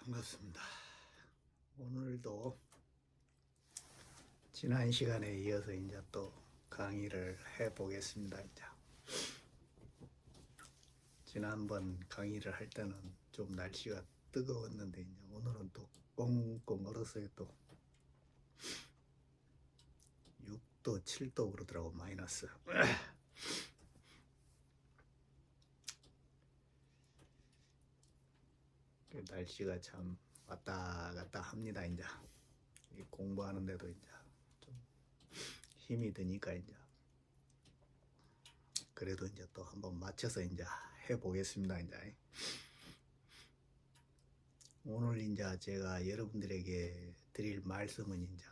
반갑습니다. 오늘도 지난 시간에 이어서 이제 또 강의를 해 보겠습니다. 이제 지난번 강의를 할 때는 좀 날씨가 뜨거웠는데 이제 오늘은 또 꽁꽁 얼었어요. 또 6도, 7도 그러더라고 마이너스. 날씨가 참 왔다 갔다 합니다. 이제 공부하는데도 이제 좀 힘이 드니까 이제 그래도 이제 또 한번 맞춰서 이제 해 보겠습니다. 이제 오늘 이제 제가 여러분들에게 드릴 말씀은 이제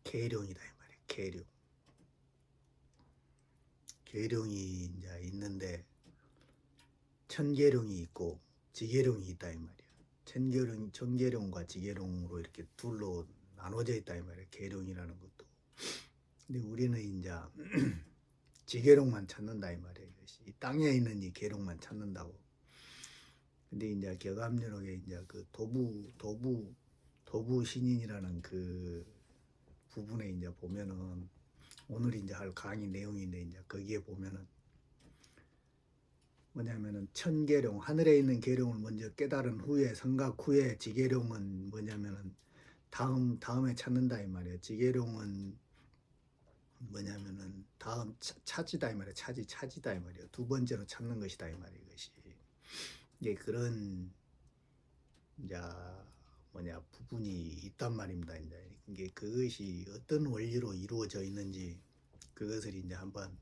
계룡이다 이 말이에요. 계룡. 계룡이 이제 있는데 천계룡이 있고 지계룡이 있다 이 말이에요. 천계룡과 지계룡으로 이렇게 둘로 나눠져 있다 이 말이에요. 계룡이라는 것도. 근데 우리는 이제 지계룡만 찾는다 이 말이에요. 이것이 이 땅에 있는 이 계룡만 찾는다고. 근데 이제 격암유록에 이제 그 도부 신인이라는 그 부분에 이제 보면은 오늘 이제 할 강의 내용인데 이제 거기에 보면은 뭐냐면은 천계룡 하늘에 있는 계룡을 먼저 깨달은 후에 생각 후에 지계룡은 뭐냐면은 다음에 찾는다 이 말이에요. 지계룡은 뭐냐면은 다음 차지다 이 말이에요. 차지다 이 말이에요. 두 번째로 찾는 것이다 이 말이에요. 이것이 이게 그런 이제 부분이 있단 말입니다. 이제 이게 그것이 어떤 원리로 이루어져 있는지 그것을 이제 한번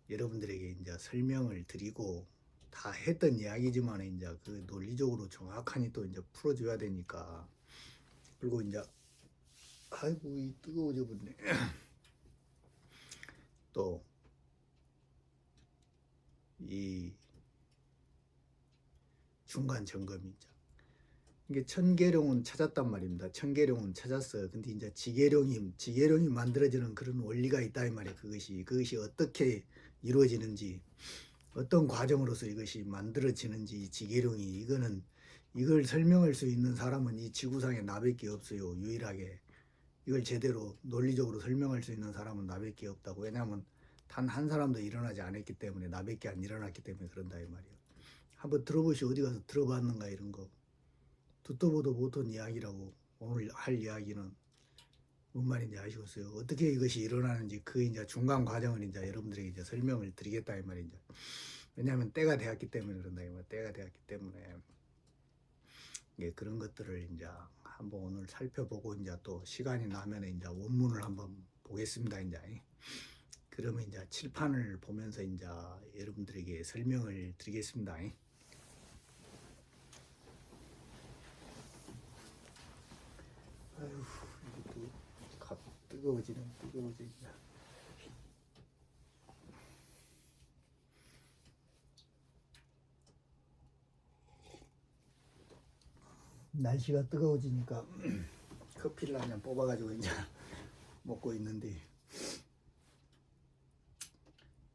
여러분들에게 이제 설명을 드리고 다 했던 이야기지만 이제 그 논리적으로 정확하니 또 이제 풀어줘야 되니까. 그리고 이제 아이고 이 뜨거워져 버리네. 또 이 중간 점검이죠. 이게 천계룡은 찾았단 말입니다. 천계룡은 찾았어요. 근데 이제 지계룡이 만들어지는 그런 원리가 있다 이 말이에요. 그것이 어떻게 이루어지는지, 어떤 과정으로서 이것이 만들어지는지 지계룡이 이걸 설명할 수 있는 사람은 이 지구상에 나밖에 없어요. 유일하게 이걸 제대로 논리적으로 설명할 수 있는 사람은 나밖에 없다고. 왜냐하면 단 한 사람도 일어나지 않았기 때문에, 나밖에 안 일어났기 때문에 그런다 이 말이에요. 한번 들어보시. 어디 가서 들어봤는가 이런 거. 듣도 보도 못한 이야기라고. 오늘 할 이야기는 뭔 말인지 아시겠어요? 어떻게 이것이 일어나는지 그 이제 중간 과정을 이제 여러분들에게 이제 설명을 드리겠다 이 말이죠. 왜냐하면 때가 되었기 때문에 그런다 이 말. 때가 되었기 때문에 예, 그런 것들을 이제 한번 오늘 살펴보고 이제 또 시간이 나면 이제 원문을 한번 보겠습니다. 이제 그러면 이제 칠판을 보면서 이제 여러분들에게 설명을 드리겠습니다. 아유, 이것도 뜨거워지네. 날씨가 뜨거워지니까 커피를 한 잔 뽑아가지고 이제 먹고 있는데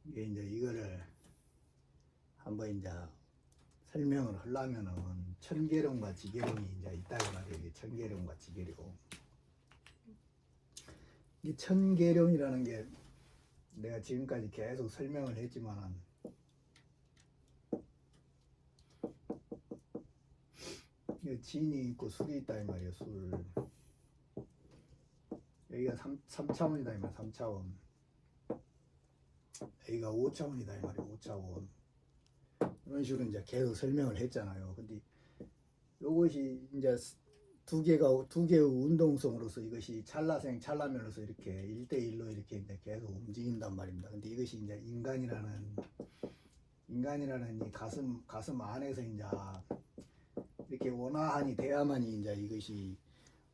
이게 이제 이거를 한번 이제 설명을 하려면은 천계룡과 지계룡이 이제 있다 이 말이에요. 천계룡과 지계룡. 이 천계룡이라는 게 내가 지금까지 계속 설명을 했지만은 진이 있고 술이 있다 이 말이에요. 술. 여기가 3차원이다 이 말이에요. 3차원. 여기가 5차원이다 이 말이에요. 5차원. 이런 식으로 이제 계속 설명을 했잖아요. 근데 이것이 이제 두 개의 운동성으로서 이것이 찰나면으로서 이렇게 1대1로 이렇게 이제 계속 움직인단 말입니다. 근데 이것이 이제 인간이라는 이 가슴 안에서 이제 이렇게 원화한이 돼야만이 이제 이것이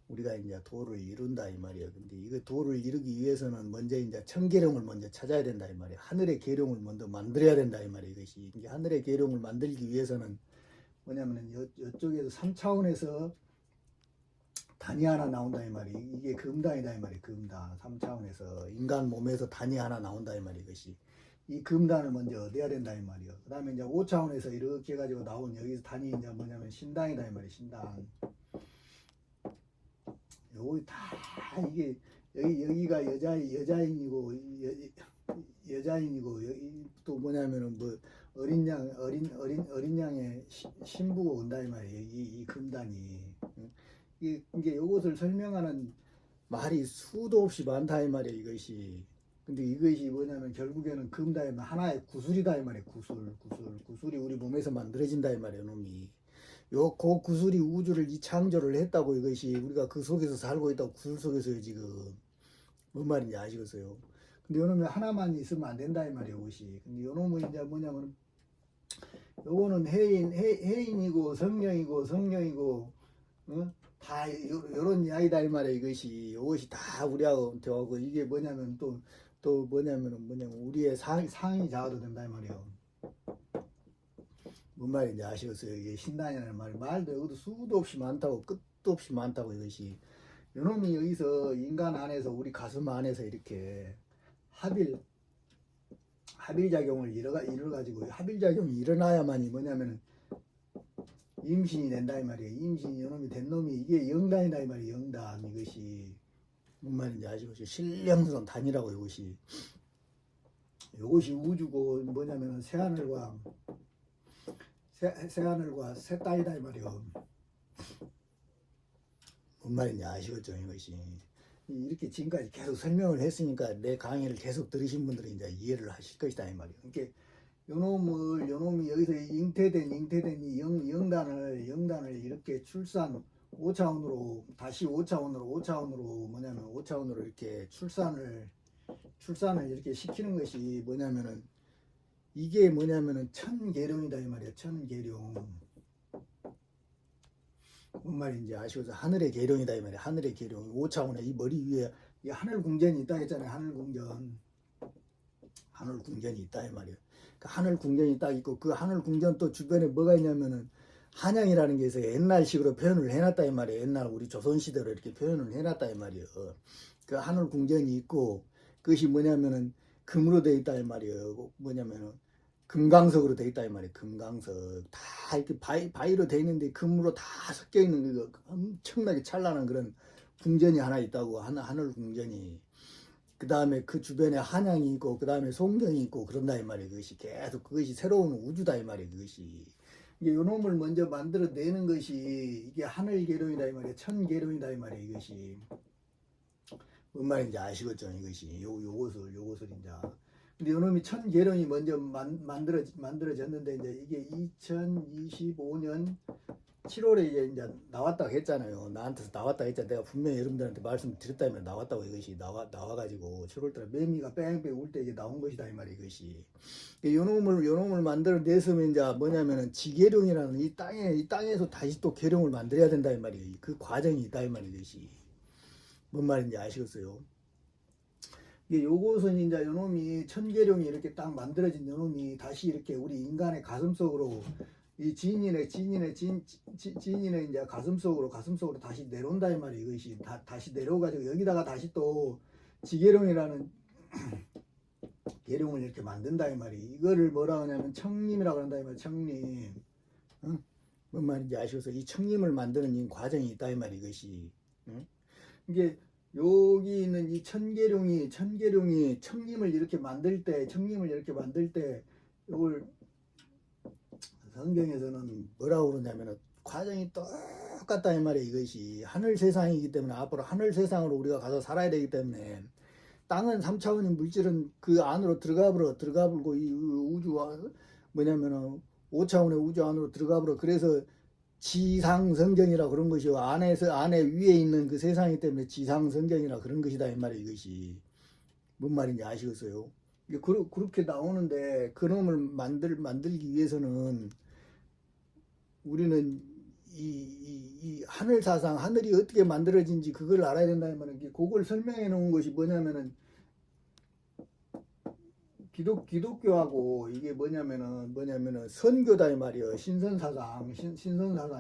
우리가 이제 도를 이룬다 이 말이에요. 근데 이거 도를 이루기 위해서는 먼저 이제 천계룡을 먼저 찾아야 된다 이 말이에요. 하늘의 계룡을 먼저 만들어야 된다 이 말이에요. 이것이 이게 하늘의 계룡을 만들기 위해서는 뭐냐면은 이쪽에서 3차원에서 단위 하나 나온다 이 말이. 이게 금단이다 이 말이. 금단. 3차원에서 인간 몸에서 단위 하나 나온다 이 말이. 이것이 이 금단을 먼저 얻어야 된다 이 말이요. 그다음에 이제 5차원에서 이렇게 해가지고 나온 여기서 단위 이제 뭐냐면 신당이다 이 말이에요. 신당. 요거 다 이게 여기가 여자인이고 여자인이고 여기 또 뭐냐면은 뭐 어린 양의 신부가 온다 이 말이에요. 이 금단이 이게 요것을 설명하는 말이 수도 없이 많다 이 말이에요. 이것이. 근데 이것이 뭐냐면 결국에는 금단이 하나의 구슬이다 이 말이에요. 구슬이 우리 몸에서 만들어진다 이 말이에요. 놈이. 그 구슬이 우주를 이 창조를 했다고. 이것이 우리가 그 속에서 살고 있다고. 구슬 속에서요 지금. 뭔 말인지 아시겠어요? 근데 요놈이 하나만 있으면 안 된다 이 말이에요. 이것이. 근데 요놈은 이제 뭐냐면 요거는 해인이고 성령이고 다 요런 이야기다 이 말이에요. 이것이 다 우리하고 되고 이게 뭐냐면 또 뭐냐면 우리의 상위 자아도 된다 이 말이에요. 뭔 말인지 아시겠어요? 이게 신단이라는 말도 여기도 수도 없이 많다고 끝도 없이 많다고. 이것이 요놈이 여기서 인간 안에서 우리 가슴 안에서 이렇게 합일작용을 이뤄가지고 합일작용이 일어나야만이 뭐냐면은 임신이 된다 이 말이에요. 임신이 요놈이 된 놈이 이게 영단이다 이 말이에요. 영단. 이것이 뭔 말인지 아시겠어요? 신령스러운 단이라고. 이것이 우주고 뭐냐면은 새하늘과 새 땅이다 이 말이에요. 뭔 말인지 아시겠죠? 이것이 이렇게 지금까지 계속 설명을 했으니까 내 강의를 계속 들으신 분들은 이제 이해를 하실 것이다 이 말이에요. 그러니까 요놈이 여기서 잉태된 이 영단을 이렇게 출산 5차원으로 다시 5차원으로 뭐냐면 5차원으로 이렇게 출산을 이렇게 시키는 것이 뭐냐면은 이게 뭐냐면은 천계룡이다 이 말이야. 천계룡. 뭔 말인지 아시겠어요? 하늘의 계룡이다 이 말이야. 하늘의 계룡. 5차원에 이 머리 위에 이 하늘 궁전이 있다 했잖아요. 하늘 궁전이 있다 이 말이에요. 그 하늘 궁전이 딱 있고 그 하늘 궁전 또 주변에 뭐가 있냐면은 한양이라는 게 있어요. 옛날식으로 표현을 해놨다 이 말이에요. 옛날 우리 조선시대로 이렇게 표현을 해놨다 이 말이에요. 그 하늘 궁전이 있고 그것이 뭐냐면은 금으로 되어 있다 이 말이에요. 뭐냐면은 금강석으로 되어 있다 이 말이에요. 금강석 다 이렇게 바위로 되어 있는데 금으로 다 섞여 있는 그 엄청나게 찬란한 그런 궁전이 하나 있다고. 하늘 궁전이. 그 다음에 그 주변에 한양이 있고 그 다음에 송경이 있고 그런다 이 말이에요. 그것이 계속 그것이 새로운 우주다 이 말이에요. 그것이 이게 요놈을 먼저 만들어내는 것이 이게 하늘계룡이다 이 말이에요. 천계룡이다 이 말이에요. 이것이 뭔 말인지 아시겠죠? 이것이 요것을 이제. 근데 요놈이 천계룡이 먼저 만들어졌는데 이제 이게 2025년 7월에 이제 나왔다고 했잖아요. 나한테서 나왔다고 했잖아. 내가 분명히 여러분들한테 말씀드렸다면 나왔다고. 이것이 나와가지고 7월달에 매미가 뺑뺑 울 때 이게 나온 것이다 이 말이에요. 이것이 요놈을 만들어냈으면 이제 뭐냐면은 지계룡이라는 이 땅에서 다시 또 계룡을 만들어야 된다 이 말이에요. 그 과정이 있다 이 말이에요. 이것이 뭔 말인지 아시겠어요? 이게 요것은 이제 요놈이 천계룡이 이렇게 딱 만들어진 요놈이 다시 이렇게 우리 인간의 가슴 속으로 이 지인의 이제 가슴 속으로 다시 내려온다 이 말이에요. 이것이 다시 내려가지고 여기다가 다시 또 지계룡이라는 계룡을 이렇게 만든다 이 말이에요. 이거를 뭐라 하냐면 청림이라고 한다 이 말이에요. 청림. 응? 뭔 말인지 아시겠어요? 이 청림을 만드는 이 과정이 있다 이 말이에요. 이것이. 응? 이게 여기 있는 이 천계룡이 청림을 이렇게 만들 때 이걸 성경에서는 뭐라고 그러냐면 과정이 똑같다 이 말이에요. 이것이 하늘 세상이기 때문에 앞으로 하늘 세상으로 우리가 가서 살아야 되기 때문에 땅은 3차원의 물질은 그 안으로 들어가버리고 이 우주와 뭐냐면은 5차원의 우주 안으로 들어가버려. 그래서 지상성경이라 그런 것이요. 안에 위에 있는 그 세상이기 때문에 지상성경이라 그런 것이다 이 말이에요. 이것이 뭔 말인지 아시겠어요? 그렇게 나오는데 그놈을 만들기 위해서는 우리는 이 하늘 사상, 하늘이 어떻게 만들어진지 그걸 알아야 된다는 말은 그걸 설명해 놓은 것이 뭐냐면은 기독교하고 이게 뭐냐면은 선교다 이 말이에요. 신선사상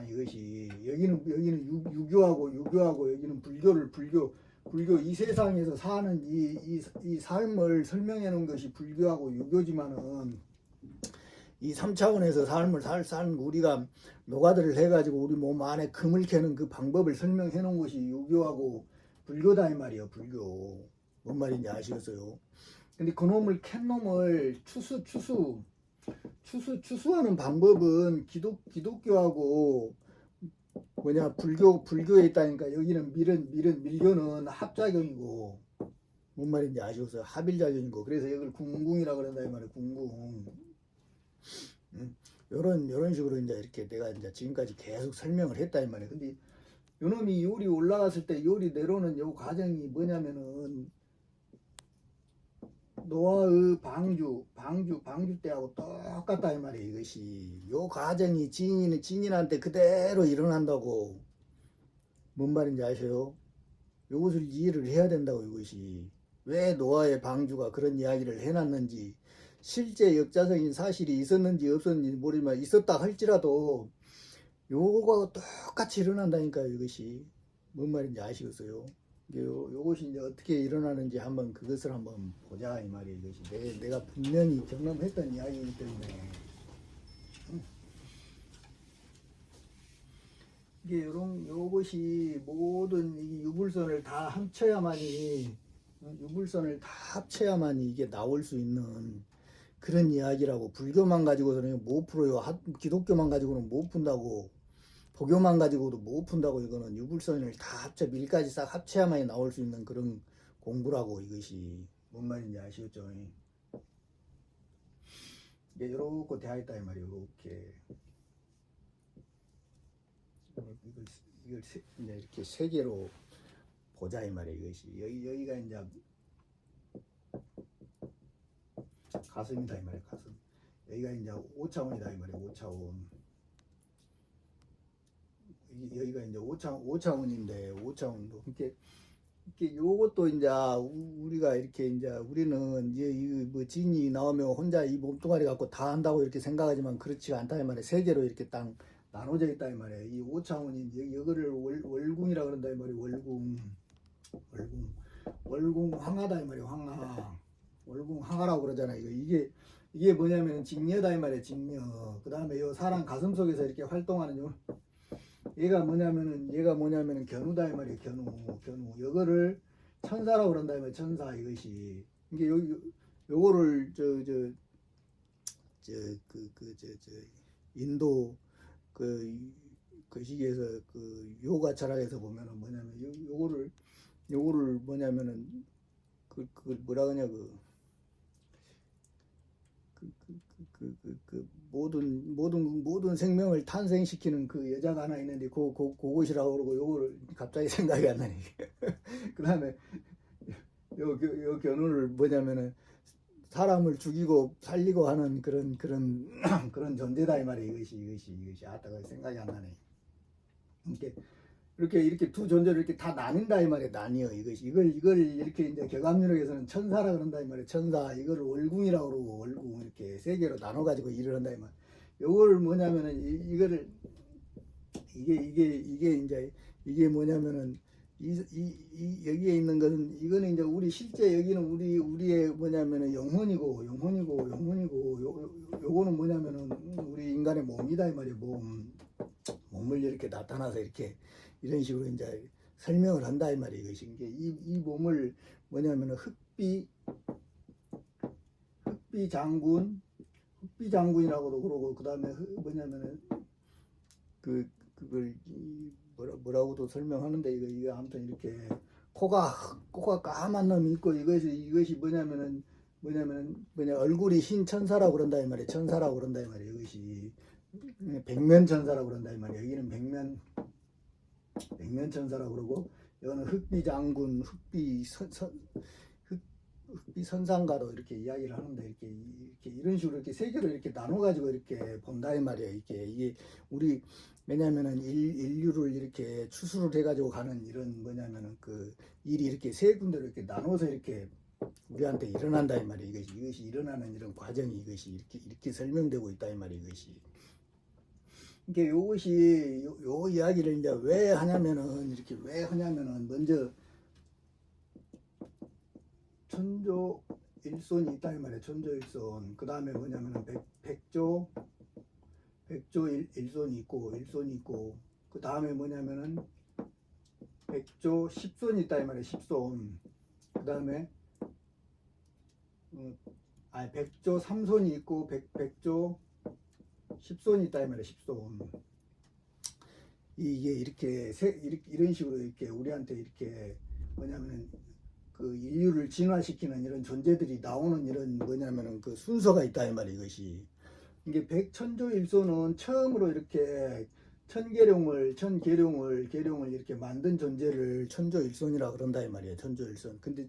이것이 여기는 유교하고 여기는 불교 불교 이 세상에서 사는 이 삶을 설명해 놓은 것이 불교하고 유교지만은 이 3차원에서 삶을 사는 우리가 노가다를 해가지고 우리 몸 안에 금을 캐는 그 방법을 설명해 놓은 것이 유교하고 불교다 이 말이에요. 불교. 뭔 말인지 아시겠어요? 근데 그놈을 캔 놈을 추수하는 방법은 기독교하고 뭐냐 불교에 있다니까. 여기는 밀교는 합작용이고 뭔 말인지 아시겠어요? 합일작용이고. 그래서 이걸 궁궁이라 그런다 이 말이에요. 궁궁. 요런 식으로 이제 이렇게 내가 이제 지금까지 계속 설명을 했다 이 말이에요. 근데 요놈이 요리 올라갔을 때 요리 내려오는 요 과정이 뭐냐면은 노아의 방주 때하고 똑같다 이 말이에요. 이것이 요 과정이 진인한테 그대로 일어난다고. 뭔 말인지 아세요? 요것을 이해를 해야 된다고. 이것이 왜 노아의 방주가 그런 이야기를 해놨는지, 실제 역사적인 사실이 있었는지 없었는지 모르지만 있었다 할지라도 요거가 똑같이 일어난다니까요. 이것이 뭔 말인지 아시겠어요? 요것이 이제 어떻게 일어나는지 한번 그것을 한번 보자 이 말이에요. 이것이 내가 분명히 경험했던 이야기이기 때문에 이게 요것이 모든 이 유불선을 다 합쳐야만이 이게 나올 수 있는 그런 이야기라고. 불교만 가지고서는 못 풀어요. 기독교만 가지고는 못 푼다고. 도교만 가지고도 못 푼다고. 이거는 유불선을 다 합쳐 밀까지 싹 합쳐야만이 나올 수 있는 그런 공부라고. 이것이 뭔 말인지 아시겠죠? 이게 요렇게 되어 있다 이 말이에요. 요렇게 이걸 이제 이렇게 세 개로 보자 이 말이에요. 이것이 여기가 이제 가슴이다 이 말이에요. 가슴. 여기가 이제 5차원이다 이 말이에요. 5차원. 여기가 이제 5차원인데 5차원도 이렇게 요것도 이제 우리가 이렇게 이제 우리는 이제 뭐 진이 나오면 혼자 이 몸뚱아리 갖고 다 한다고 이렇게 생각하지만 그렇지가 않다 이 말이에요. 세 개로 이렇게 딱 나눠져 있다 이 말이에요. 이 5차원이 여기를 월궁이라 그런다 이 말이에요. 월궁 황하다 이 말이에요. 황하. 월궁 황하라고 그러잖아요. 이게 뭐냐면 직녀다 이 말이에요. 직녀. 그 다음에 요 사람 가슴 속에서 이렇게 활동하는 얘가 뭐냐면은 견우다 이 말이에요. 견우. 이거를 천사라고 그런다 이 말이에요. 천사. 이것이 이게 요거를 인도 그 시기에서 그 요가 철학에서 보면은 뭐냐면 요거를 뭐냐면은 그걸 뭐라 그러냐 모든 생명을 탄생시키는 그 여자가 하나 있는데 그곳이라고 그러고 요거를 갑자기 생각이 안 나네. 그 다음에 요 견우를 뭐냐면은 사람을 죽이고 살리고 하는 그런 존재다 이 말이에요. 이것이 아따가 생각이 안 나네. 이렇게 두 존재를 이렇게 다 나뉜다 이 말이에요. 나뉘어. 이걸 이렇게 이제 격암유력에서는 천사라 그런다 이 말이에요. 천사. 이거를 월궁이라고 그러고 월궁 이렇게 세 개로 나눠 가지고 일을 한다 이 말. 요걸 뭐냐면은 이거를 이게 뭐냐면은 여기에 있는 것은 이거는 이제 우리 실제 여기는 우리의 뭐냐면은 영혼이고 요거는 뭐냐면은 우리 인간의 몸이다 이 말이에요. 몸을 이렇게 나타나서 이렇게 이런 식으로 이제 설명을 한다 이 말이에요. 이것이 이 몸을 뭐냐면은 흑비장군이라고도 그러고 그 다음에 뭐냐면은 그걸 뭐라고도 설명하는데 이거 아무튼 이렇게 코가 까만 놈이 있고 이것이 뭐냐면은 얼굴이 흰 천사라고 그런다 이 말이에요. 천사라고 그런다 이 말이에요. 이것이 백면천사라고 그런다 이 말이에요. 여기는 백면천사라고 그러고 여기는 흑비장군, 흑비선상가도 이렇게 이야기를 하는데 이렇게 이런 식으로 이렇게 세 개로 이렇게 나눠 가지고 이렇게 본다 이 말이에요. 이게 우리 왜냐면은 인류를 이렇게 추수를 해가지고 가는 이런 뭐냐면은 그 일이 이렇게 세 군데로 이렇게 나눠서 이렇게 우리한테 일어난다 이 말이에요. 이것이 일어나는 이런 과정이 이것이 이렇게 설명되고 있다 이 말이에요. 이것이. 이게 요것이 요 이야기를 이제 왜 하냐면은 먼저 천조 일손이 있다 이 말이야. 천조 일손. 그 다음에 뭐냐면은 백조 일손이 있고 그 다음에 뭐냐면은 백조 십손이 있다 이 말이야. 십손. 그 다음에 백조 삼손이 있고 백조 십손이 있다 이 말이야. 십손. 이게 이렇게 이런 식으로 이렇게 우리한테 이렇게 뭐냐면은 그 인류를 진화시키는 이런 존재들이 나오는 이런 뭐냐면은 그 순서가 있다 이 말이야. 이것이 이게 백천조일소는 처음으로 이렇게 천계룡을 이렇게 만든 존재를 천조일손이라 그런다 이 말이에요. 천조일손. 근데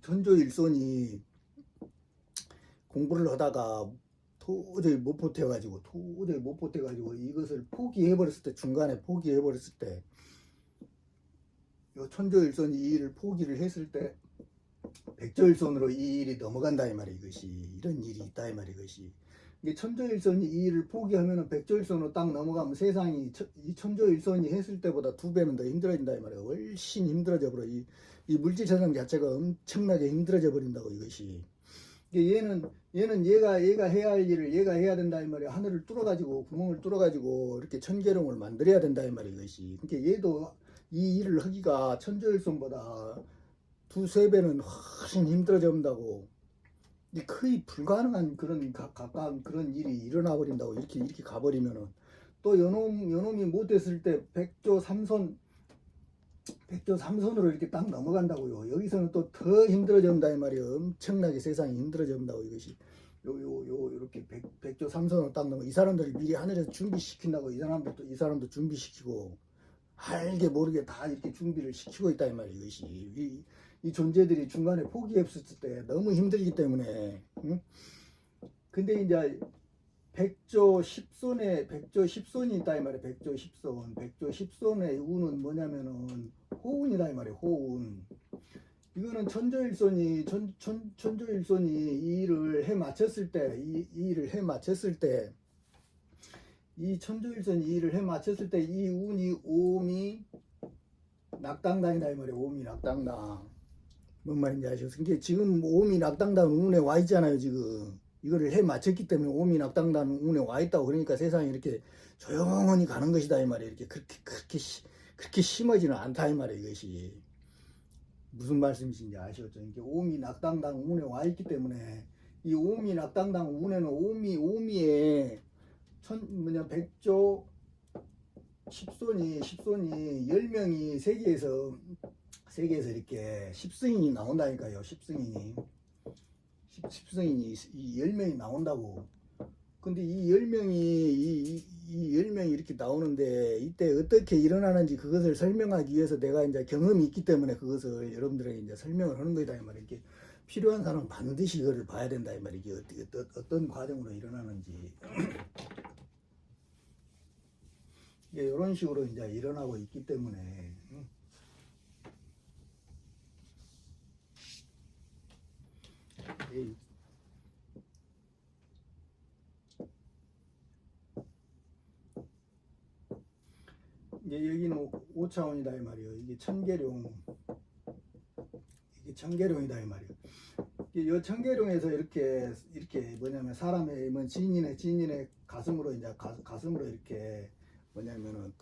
천조일손이 공부를 하다가 도저히 못 버텨가지고 이것을 포기해버렸을 때, 중간에 포기해버렸을 때, 요 천조일손이 이 일을 포기를 했을 때 백조일손으로 이 일이 넘어간다 이 말이에요. 이것이 이런 일이 있다 이 말이에요. 이것이 이게 천조일손이 이 일을 포기하면은 백조일손으로 딱 넘어가면 세상이 이 천조일손이 했을 때보다 2배는 더 힘들어진다 이 말이에요. 훨씬 힘들어져 버려. 이 물질 세상 자체가 엄청나게 힘들어져 버린다고 이것이. 얘는 얘가 해야 할 일을 얘가 해야 된다 이 말이야. 하늘을 뚫어가지고 구멍을 뚫어가지고 이렇게 천계룡을 만들어야 된다 이 말이야. 이것이. 그러니까 얘도 이 일을 하기가 천조일손보다 2~3배는 훨씬 힘들어져 본다고. 거의 불가능한 그런 가까운 그런 일이 일어나 버린다고. 이렇게 가버리면은 또 요놈이 못했을 때 백조 삼손으로 이렇게 딱 넘어간다고요. 여기서는 또 더 힘들어져 본다 이 말이에요. 엄청나게 세상이 힘들어져 본다고 이것이. 이렇게 백조 삼손으로 딱 넘어. 이 사람들을 미리 하늘에서 준비시킨다고. 이 사람도 준비시키고 알게 모르게 다 이렇게 준비를 시키고 있다 이 말이에요. 이것이. 이 존재들이 중간에 포기했을 때 너무 힘들기 때문에. 응? 근데 이제 백조 십손이 있다 이 말이에요. 백조 십손의 우는 뭐냐면은 호운이다 이 말이에요. 호운. 이거는 천조일손이 이 일을 해 마쳤을 때, 이 천조일손이 이 일을 해 마쳤을 때 이 운이 오미 낙당당이다 이 말이에요. 오미 낙당당. 뭔 말인지 아시겠어요? 그러니까 지금 오미 낙당당 운에 와 있잖아요. 지금 이거를 해 마쳤기 때문에 오미 낙당당 운에 와 있다고. 그러니까 세상이 이렇게 조용히 가는 것이다 이 말이에요. 이렇게 그렇게 심하지는 않다 이 말이에요. 이것이 무슨 말씀이신지 아시겠죠? 이게 오미 낙당당 운에 와 있기 때문에 이 오미 낙당당 운에는 오미에 백조 십손이 10명이 세계에서 이렇게 십승인이 나온다니까요. 십승인이 이 10명이 나온다고. 근데 이 10명이 이 10명이 이렇게 나오는데 이때 어떻게 일어나는지 그것을 설명하기 위해서 내가 이제 경험이 있기 때문에 그것을 여러분들에게 이제 설명을 하는 거다 이 말이에요. 이게 필요한 사람은 반드시 이거를 봐야 된다 이 말이에요. 이게 어떤 과정으로 일어나는지. 이게 이런 식으로 이제 일어나고 있기 때문에. 이제 여기는 5차원이다 이 말이에요. 이게 천계룡이다 이 말이에요. 이 천계룡에서 이렇게 뭐냐면 사람의 뭐 지인의 가슴으로 이렇게 뭐냐면은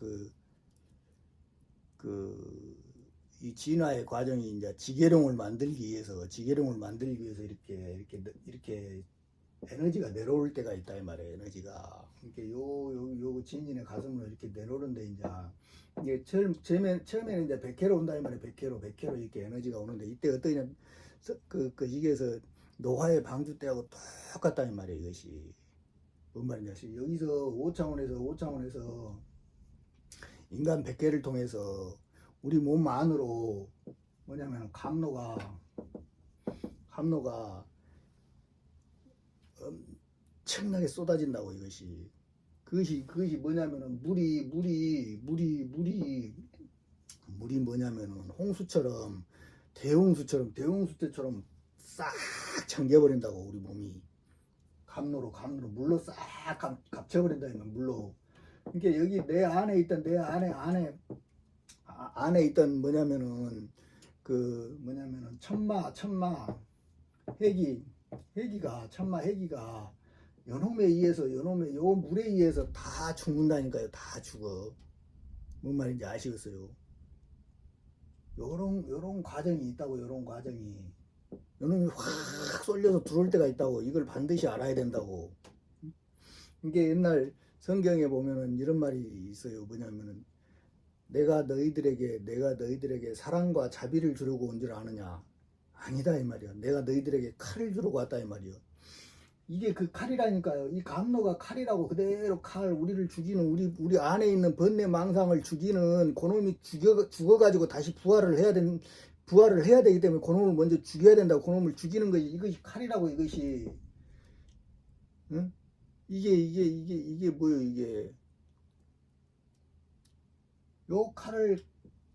이 진화의 과정이 이제 지계룡을 만들기 위해서 이렇게 에너지가 내려올 때가 있다 이 말이에요. 에너지가. 이렇게 요 진인의 가슴으로 이렇게 내려오는데 이게 처음에는 이제 100회로 온다 이 말이에요. 100회로 이렇게 에너지가 오는데 이때 어떠냐 이게서 노화의 방주 때하고 똑같다 이 말이에요. 이것이 뭔 말인지 여기서 5차원에서 인간 100회를 통해서 우리 몸 안으로 뭐냐면 감로가 엄청나게 쏟아진다고. 그것이 뭐냐면은 물이 뭐냐면은 홍수처럼 대홍수처럼 싹 잠겨버린다고. 우리 몸이 감로로 물로 싹 갚쳐버린다 이면 물로. 그러니까 여기 내 안에 있던 뭐냐면은 그 뭐냐면은 천마 천마 해기가 요놈에 의해서 요놈의 요 물에 의해서 다 죽는다니까요. 다 죽어. 뭔 말인지 아시겠어요? 요런 과정이 있다고. 요런 과정이 요놈이 확 쏠려서 들어올 때가 있다고. 이걸 반드시 알아야 된다고. 이게 옛날 성경에 보면은 이런 말이 있어요. 뭐냐면은 내가 너희들에게 사랑과 자비를 주려고 온 줄 아느냐? 아니다 이 말이야. 내가 너희들에게 칼을 주려고 왔다 이 말이야. 이게 그 칼이라니까요. 이 감로가 칼이라고. 그대로 칼, 우리를 죽이는, 우리 안에 있는 번뇌 망상을 죽이는 그놈이 죽어가지고 다시 부활을 해야 되기 때문에 그놈을 먼저 죽여야 된다고. 그놈을 죽이는 것이, 이것이 칼이라고. 이것이. 응? 이게 뭐예요 이게. 요 칼을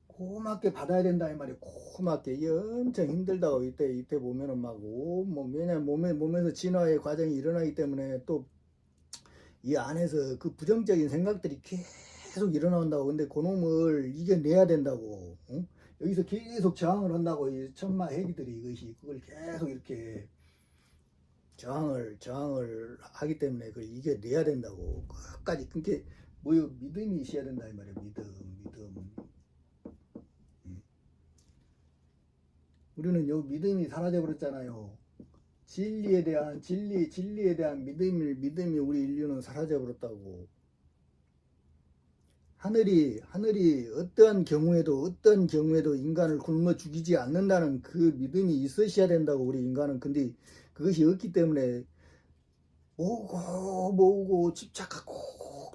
고맙게 받아야 된다 이 말이에요. 고맙게. 이게 엄청 힘들다고. 이때 보면은 막 왜냐면 몸에서 진화의 과정이 일어나기 때문에 또 이 안에서 그 부정적인 생각들이 계속 일어난다고. 근데 그놈을 이겨내야 된다고. 응? 여기서 계속 저항을 한다고. 이 천마 해기들이 이것이 그걸 계속 이렇게 저항을 하기 때문에 그걸 이겨내야 된다고. 끝까지. 그게 뭐요? 믿음이 있어야 된다 이 말이에요. 믿음. 우리는 요 믿음이 사라져 버렸잖아요. 진리에 대한 믿음이 우리 인류는 사라져 버렸다고. 하늘이 어떠한 경우에도 인간을 굶어 죽이지 않는다는 그 믿음이 있으셔야 된다고. 우리 인간은. 근데 그것이 없기 때문에 모으고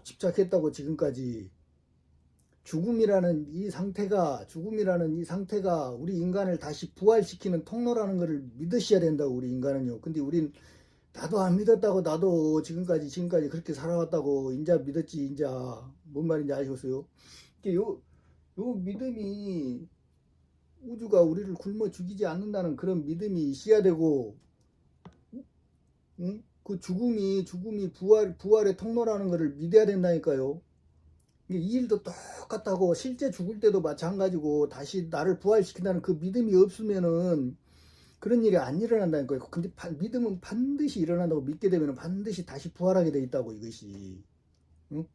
집착했다고. 지금까지 죽음이라는 이 상태가 우리 인간을 다시 부활시키는 통로라는 것을 믿으셔야 된다고. 우리 인간은요. 근데 우린 나도 안 믿었다고. 나도 지금까지 그렇게 살아왔다고. 인자 믿었지. 인자 뭔 말인지 아시겠어요? 요 믿음이 우주가 우리를 굶어 죽이지 않는다는 그런 믿음이 있어야 되고, 응? 그 죽음이 부활의 통로라는 것을 믿어야 된다니까요. 이 일도 똑같다고. 실제 죽을 때도 마찬가지고 다시 나를 부활시킨다는 그 믿음이 없으면은 그런 일이 안 일어난다니까요. 근데 믿음은 반드시 일어난다고. 믿게 되면 반드시 다시 부활하게 돼 있다고. 이것이. 응?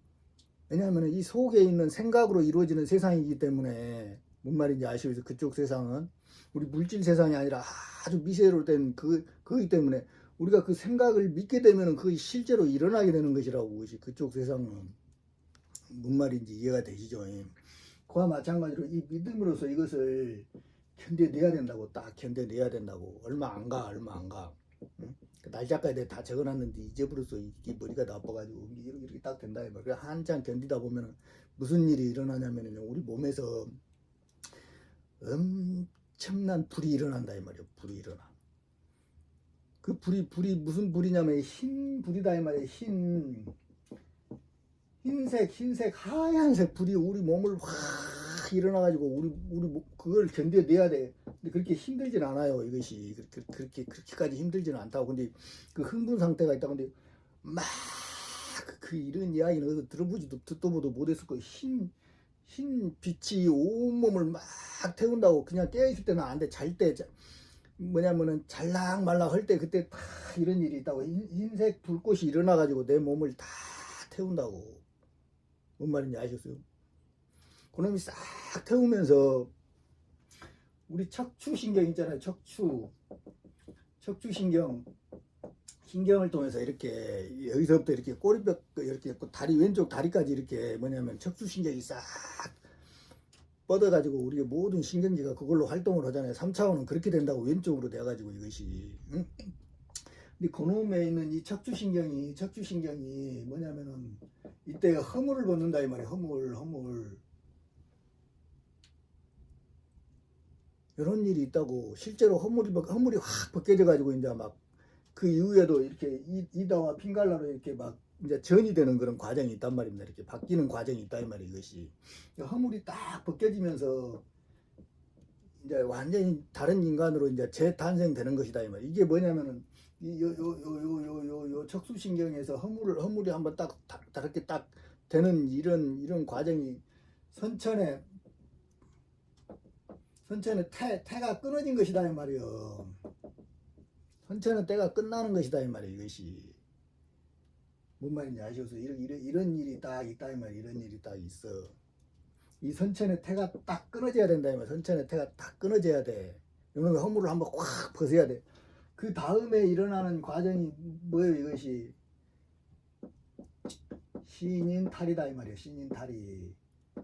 왜냐하면 이 속에 있는 생각으로 이루어지는 세상이기 때문에. 뭔 말인지 아시죠? 그쪽 세상은 우리 물질 세상이 아니라 아주 미세로 된 그거기 때문에 우리가 그 생각을 믿게 되면 그것이 실제로 일어나게 되는 것이라고. 그것이 그쪽 세상은. 뭔 말인지 이해가 되시죠? 그와 마찬가지로 이 믿음으로서 이것을 견뎌내야 된다고. 딱 견뎌내야 된다고. 얼마 안 가. 응? 날짜까지 다 적어놨는데 이제부터 이게 머리가 나빠가지고 이렇게 딱 된다. 한참 견디다 보면 무슨 일이 일어나냐면요. 우리 몸에서 엄청난 불이 일어난다 이 말이에요. 불이 일어나. 그 불이 무슨 불이냐면 흰 불이다 이 말이에요. 흰색 하얀색 불이 우리 몸을 확 일어나가지고 우리 그걸 견뎌내야 돼. 근데 그렇게 힘들진 않아요. 이것이 그렇게까지 힘들지는 않다고. 근데 그 흥분 상태가 있다. 근데 막 그 이런 이야기는 어디서 들어보지도 듣도 보도 못했을 거예요. 흰 빛이 온 몸을 막 태운다고. 그냥 깨어있을 때는 안 돼. 잘 때 뭐냐면은 잘락말락 할 때 그때 다 이런 일이 있다고. 흰색 불꽃이 일어나가지고 내 몸을 다 태운다고. 뭔 말인지 아셨어요? 그놈이 싹 태우면서 우리 척추신경 있잖아요. 척추신경을 통해서 이렇게 여기서부터 이렇게 꼬리뼈 이렇게 다리 왼쪽 다리까지 이렇게 뭐냐면 척추신경이 싹 뻗어가지고 우리의 모든 신경지가 그걸로 활동을 하잖아요. 3차원은 그렇게 된다고. 왼쪽으로 돼가지고 이것이. 응? 근데 그놈에 있는 이 척추신경이 뭐냐면은 이때 허물을 벗는다 이 말이에요. 허물. 이런 일이 있다고. 실제로 허물이 확 벗겨져 가지고 이제 막 그 이후에도 이렇게 이다와 핑갈라로 이렇게 막 이제 전이 되는 그런 과정이 있단 말입니다. 이렇게 바뀌는 과정이 있다 이 말이에요. 이것이. 허물이 딱 벗겨지면서 이제 완전히 다른 인간으로 이제 재탄생되는 것이다 이 말이에요. 이게 뭐냐면은 요 척수신경에서 허물이 한번 딱 이렇게 딱 되는 이런 과정이 선천에 선체는 태가 끊어진 것이다 이 말이요. 선체는 때가 끝나는 것이다 이 말이에요. 이것이 뭔 말인지 아시겠어요? 이런 일이 딱 있다 이 말이에요. 이런 일이 딱 있어. 이 선체의 태가 딱 끊어져야 된다 이 말이에요. 선체의 태가 딱 끊어져야 돼. 이놈의 허물을 한번 확 벗어야 돼. 그 다음에 일어나는 과정이 뭐예요? 이것이 신인탈이다 이 말이에요. 신인탈이.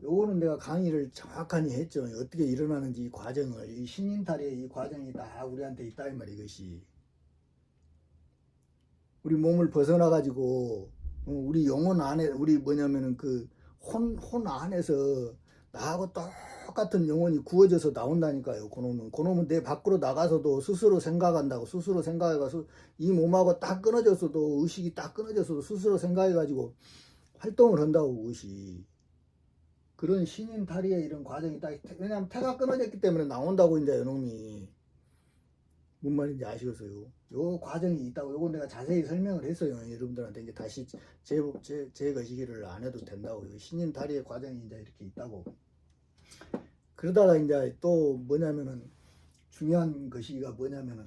요거는 내가 강의를 정확하게 했죠. 어떻게 일어나는지 이 과정을. 이 신인탈의 이 과정이 다 우리한테 있다 이 말이에요. 이것이 우리 몸을 벗어나 가지고 우리 영혼 안에 우리 뭐냐면은 그 혼 안에서 나하고 똑같은 영혼이 구워져서 나온다니까요. 그놈은 내 밖으로 나가서도 스스로 생각한다고. 스스로 생각해가서 이 몸하고 딱 끊어졌어도 의식이 딱 끊어졌어도 스스로 생각해가지고 활동을 한다고. 그것이 그런 신인탈이의 이런 과정이 딱. 왜냐하면 태가 끊어졌기 때문에 나온다고. 이제 이놈이 뭔 말인지 아시겠어요? 요 과정이 있다고. 요거 내가 자세히 설명을 했어요. 여러분들한테 이제 다시 제 거시기를 안 해도 된다고. 신인 다리의 과정이 이제 이렇게 있다고. 그러다가 이제 또 뭐냐면은 중요한 것이가 뭐냐면은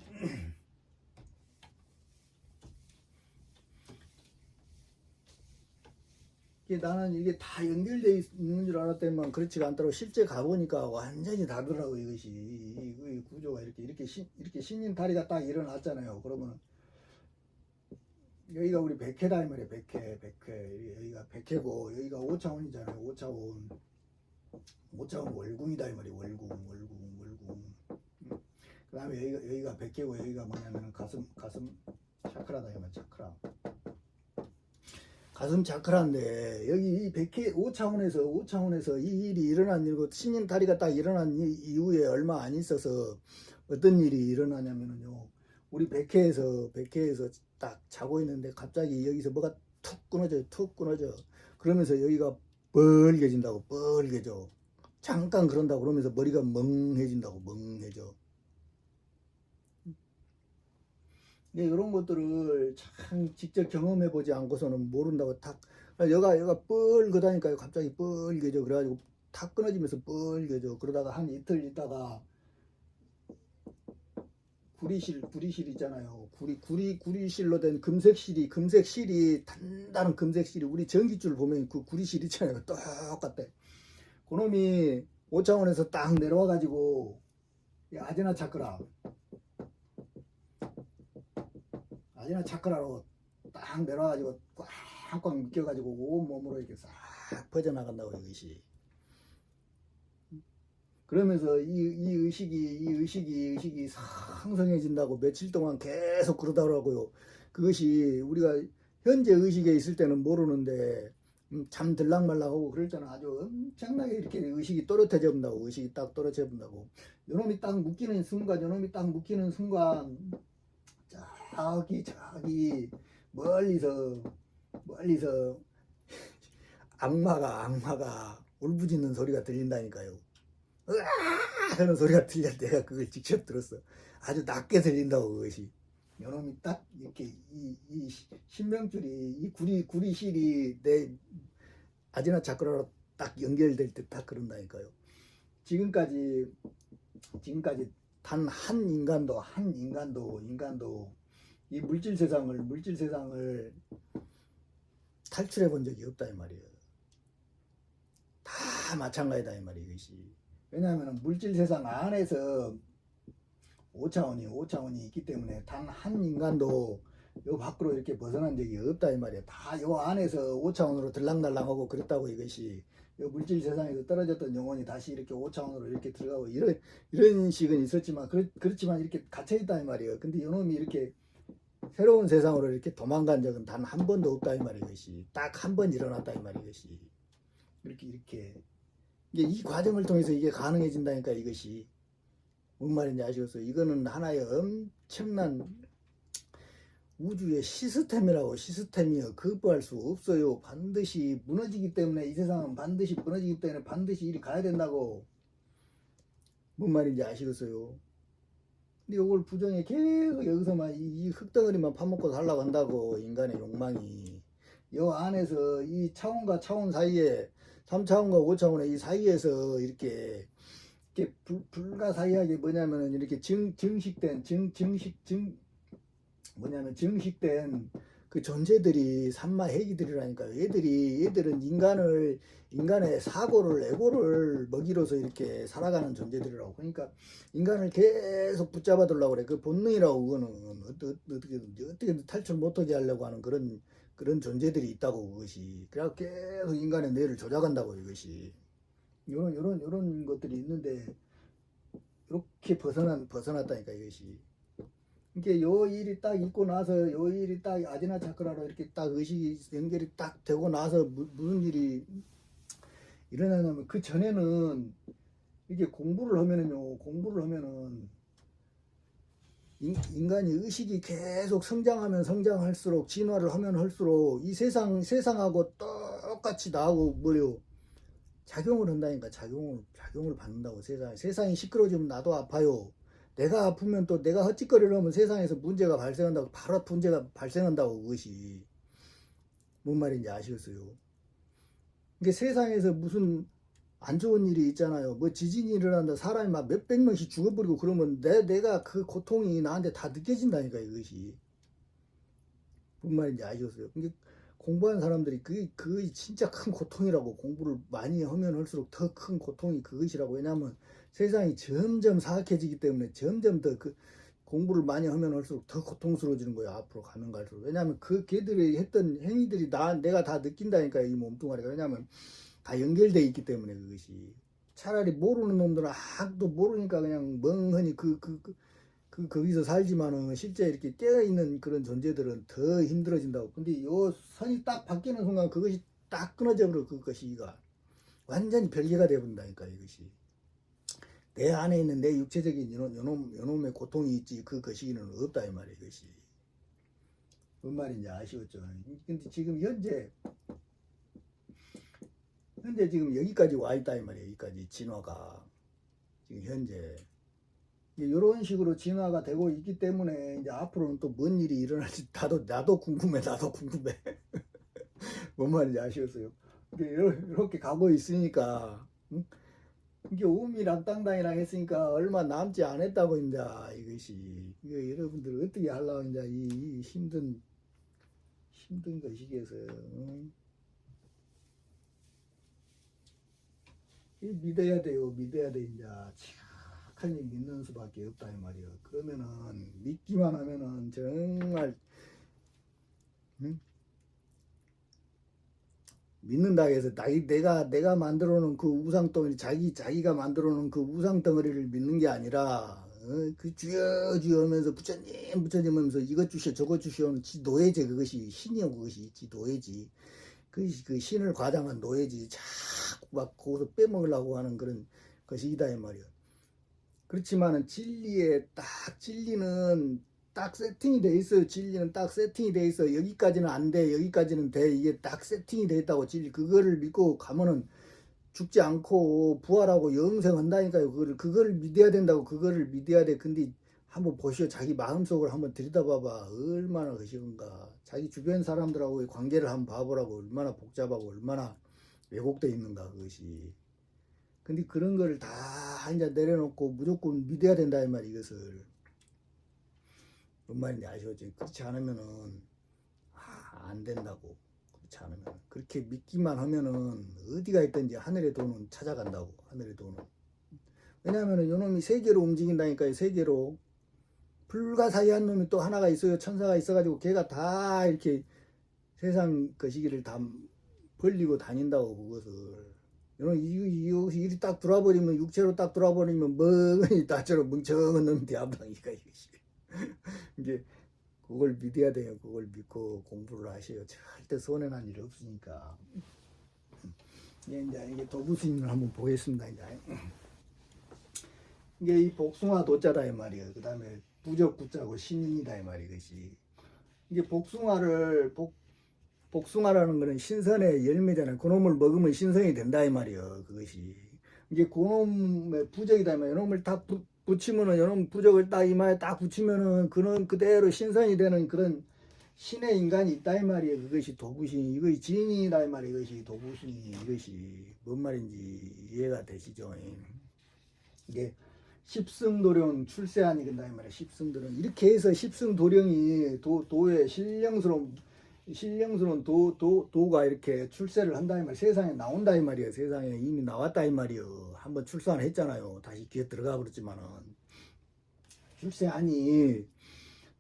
나는 이게 다 연결되어 있는 줄 알았더니만 그렇지가 않더라고. 실제 가보니까 완전히 다르더라고. 이것이 이 구조가 이렇게 신인 다리가 딱 일어났잖아요. 그러면 여기가 우리 백회다 이 말이에요. 백회 여기가 백회고 여기가 5차원이잖아요. 5차원 월궁이다 이 말이에요. 월궁. 그 다음에 여기가 백회고 여기가 뭐냐면 가슴 차크라다 이 말이에요. 차크라. 가슴 차크라인데 여기 이 5차원에서 이 일이 일어난 일이고 신인 다리가 딱 일어난 이후에 얼마 안 있어서 어떤 일이 일어나냐면요. 우리 백회에서 딱 자고 있는데 갑자기 여기서 뭐가 툭 끊어져. 그러면서 여기가 뻘개진다고. 뻘개져. 잠깐 그런다고. 그러면서 머리가 멍해진다고. 멍해져. 네, 이런 것들을 참 직접 경험해 보지 않고서는 모른다고. 탁 여가 뻘거다니까요. 갑자기 뻘개져. 그래가지고 탁 끊어지면서 뻘개져. 그러다가 한 이틀 있다가 구리실 있잖아요. 구리실로 된 금색실이 단단한 금색실이 우리 전기줄 보면 그 구리실 있잖아요. 똑같대. 그놈이 5차원에서 딱 내려와 가지고 아제나 차크라로 딱 내려와가지고 꽉꽉 묶여가지고 온몸으로 이렇게 싹 퍼져나간다고. 이것이 그러면서 이 의식이 상승해진다고 며칠 동안 계속 그러더라고요. 그것이 우리가 현재 의식에 있을 때는 모르는데 잠 들락말락하고 그럴 때는 아주 엄청나게 이렇게 의식이 또렷해져 본다고. 의식이 딱 떨어져 본다고. 요놈이 딱 묶이는 순간 저기 멀리서 악마가 울부짖는 소리가 들린다니까요. 으아 하는 소리가 들려. 내가 그걸 직접 들었어. 아주 낮게 들린다고. 그것이 요놈이 딱 이렇게 이 신명줄이 이 구리실이 내 아지나 차크라로 딱 연결될 때 딱 그런다니까요. 지금까지 단 한 인간도 이 물질 세상을 탈출해 본 적이 없다 이 말이에요. 다 마찬가지다 이 말이에요. 이것이 왜냐하면 물질 세상 안에서 5차원이 있기 때문에 단 한 인간도 요 밖으로 이렇게 벗어난 적이 없다 이 말이에요. 다 요 안에서 5차원으로 들락날락하고 그랬다고. 이것이 요 물질 세상에서 떨어졌던 영혼이 다시 이렇게 5차원으로 이렇게 들어가고 이런 식은 있었지만 그렇지만 이렇게 갇혀 있다 이 말이에요. 근데 요놈이 이렇게 새로운 세상으로 이렇게 도망간 적은 단 한 번도 없다 이 말이에요. 이것이 딱 한 번 일어났다 이 말이에요. 이것이 이렇게 이 과정을 통해서 이게 가능해진다니까. 이것이 뭔 말인지 아시겠어요? 이거는 하나의 엄청난 우주의 시스템이요. 거부할 수 없어요. 반드시 무너지기 때문에 이 세상은 반드시 무너지기 때문에 반드시 이리 가야 된다고. 뭔 말인지 아시겠어요? 근데 이걸 부정해 계속 여기서만 이 흙덩어리만 파먹고 살라고 한다고. 인간의 욕망이 요 안에서 이 차원과 차원 사이에 3차원과 5차원의 이 사이에서 이렇게 이렇게 불가사의하게 뭐냐면은 이렇게 증식된 그 존재들이 삼마해기들이라니까요. 얘들은 인간의 사고를 에고를 먹이로서 이렇게 살아가는 존재들이라고. 그러니까 인간을 계속 붙잡아 두려고 그래. 그 본능이라고. 그거는 어떻게든 탈출 못하게 하려고 하는 그런 존재들이 있다고. 그것이 그래서 계속 인간의 뇌를 조작한다고. 이것이 요런 것들이 있는데 이렇게 벗어났다니까. 이것이 이게 요 일이 딱 있고 나서 요 일이 딱 아지나 차크라로 이렇게 딱 의식이 연결이 딱 되고 나서 무슨 일이 일어나냐면, 그 전에는 이게 공부를 하면은 인간이 의식이 계속 성장할수록 진화를 하면 할수록 이 세상하고 똑같이 나하고 뭐요 작용을 한다니까. 작용을 받는다고. 세상이 시끄러지면 나도 아파요. 내가 아프면 또 내가 헛짓거리를 하면 세상에서 문제가 발생한다고. 바로 문제가 발생한다고. 그것이 뭔 말인지 아시겠어요? 이게 세상에서 무슨 안 좋은 일이 있잖아요. 뭐 지진이 일어난다, 사람이 막 몇백 명씩 죽어버리고 그러면 내가 그 고통이 나한테 다 느껴진다니까. 이것이 뭔 말인지 아시겠어요? 이게 공부하는 사람들이 그게 진짜 큰 고통이라고. 공부를 많이 하면 할수록 더 큰 고통이 그것이라고. 왜냐하면 세상이 점점 사악해지기 때문에 점점 더 그 공부를 많이 하면 할수록 더 고통스러워지는 거예요. 앞으로 가면 갈수록. 왜냐하면 그 걔들이 했던 행위들이 내가 다 느낀다니까. 이 몸뚱아리가. 왜냐하면 다 연결돼 있기 때문에. 그것이 차라리 모르는 놈들은 아무도 모르니까 그냥 멍하니 거기서 살지만은 실제 이렇게 깨어있는 그런 존재들은 더 힘들어진다고. 근데 요 선이 딱 바뀌는 순간 그것이 딱 끊어져 버려. 그것이가 완전히 별개가 되어버린다니까. 이것이 내 안에 있는 내 육체적인 요놈의 고통이 있지 그 거시기는 없다 이 말이야. 이것이 뭔 말인지 아시겠죠? 근데 지금 현재 지금 여기까지 와 있다 이 말이야. 여기까지 진화가 지금 현재 이런 식으로 진화가 되고 있기 때문에 이제 앞으로는 또 뭔 일이 일어날지 나도 궁금해. 뭔 말인지 아시겠어요? 이렇게 가고 있으니까, 응? 이게 오미락당당이랑 했으니까 얼마 남지 않았다고. 이제 이것이 여러분들 어떻게 하려고 이제 이 힘든 것이겠어. 응? 믿어야 돼요. 믿어야 돼. 이제 착하게 믿는 수밖에 없다 이 말이야. 그러면은 믿기만 하면은 정말, 응? 믿는다 해서 내가 만들어 놓은 그 우상 덩어리, 자기가 만들어 놓은 그 우상 덩어리를 믿는 게 아니라, 그 주여 하면서 부처님 하면서 이것 주시오 저것 주시오는 지 노예지. 그것이 신이요. 그것이 지 노예지. 그 신을 과장한 노예지. 자꾸 막 거기서 빼먹으려고 하는 그런 것이다 이 말이야. 그렇지만은 진리는 딱 세팅이 돼 있어요. 진리는 딱 세팅이 돼 있어. 여기까지는 안 돼, 여기까지는 돼. 이게 딱 세팅이 돼 있다고. 진리 그거를 믿고 가면은 죽지 않고 부활하고 영생한다니까요. 그거를 믿어야 된다고. 그거를 믿어야 돼. 근데 한번 보시오. 자기 마음속을 한번 들여다봐봐. 얼마나 그런가. 자기 주변 사람들하고의 관계를 한번 봐보라고. 얼마나 복잡하고 얼마나 왜곡돼 있는가 그것이. 근데 그런 거를 다 이제 내려놓고 무조건 믿어야 된다 이 말이. 이것을 뭔 말인지 아시겠죠? 그렇지 않으면은 안 된다고. 그렇지 않으면 그렇게 믿기만 하면은 어디가 있든지 하늘의 돈은 찾아간다고. 하늘의 돈은. 왜냐하면은 요놈이 세계로 움직인다니까요. 세계로. 불가사의한 놈이 또 하나가 있어요. 천사가 있어가지고 걔가 다 이렇게 세상 거시기를 다 벌리고 다닌다고. 그것을 일이 딱 돌아버리면, 육체로 딱 돌아버리면 멍하니 나처럼 멍청한 놈이 되어버리니까. 이게 그걸 믿어야 돼요. 그걸 믿고 공부를 하셔요. 절대 손해난 일이 없으니까. 이제 도부스님을 한번 보겠습니다. 이게 이 복숭아 도자다 이 말이에요. 그 다음에 부적 구자고 신이다 이 말이. 이것이 이게 복숭아라는 거는 신선의 열매잖아요. 그놈을 먹으면 신선이 된다 이 말이에요. 그것이 이게 그놈의 부적이다 이 말이에요. 이놈을 딱 붙이면은, 이놈 부적을 딱 이마에 딱 붙이면은 그는 그대로 신선이 되는 그런 신의 인간이 있다 이 말이에요. 그것이 도부신, 이것이 진이다 이 말이에요. 이것이 도부신이. 이것이 뭔 말인지 이해가 되시죠? 이게 십승도령 출세하니 근다 이 말이야. 십승도령 이렇게 해서 십승도령이 도의 신령스러운 도가 이렇게 출세를 한다 이 말이야. 세상에 나온다 이 말이야. 세상에 이미 나왔다 이 말이야. 한번 출산을 했잖아요. 다시 귀에 들어가 버렸지만은 출세하니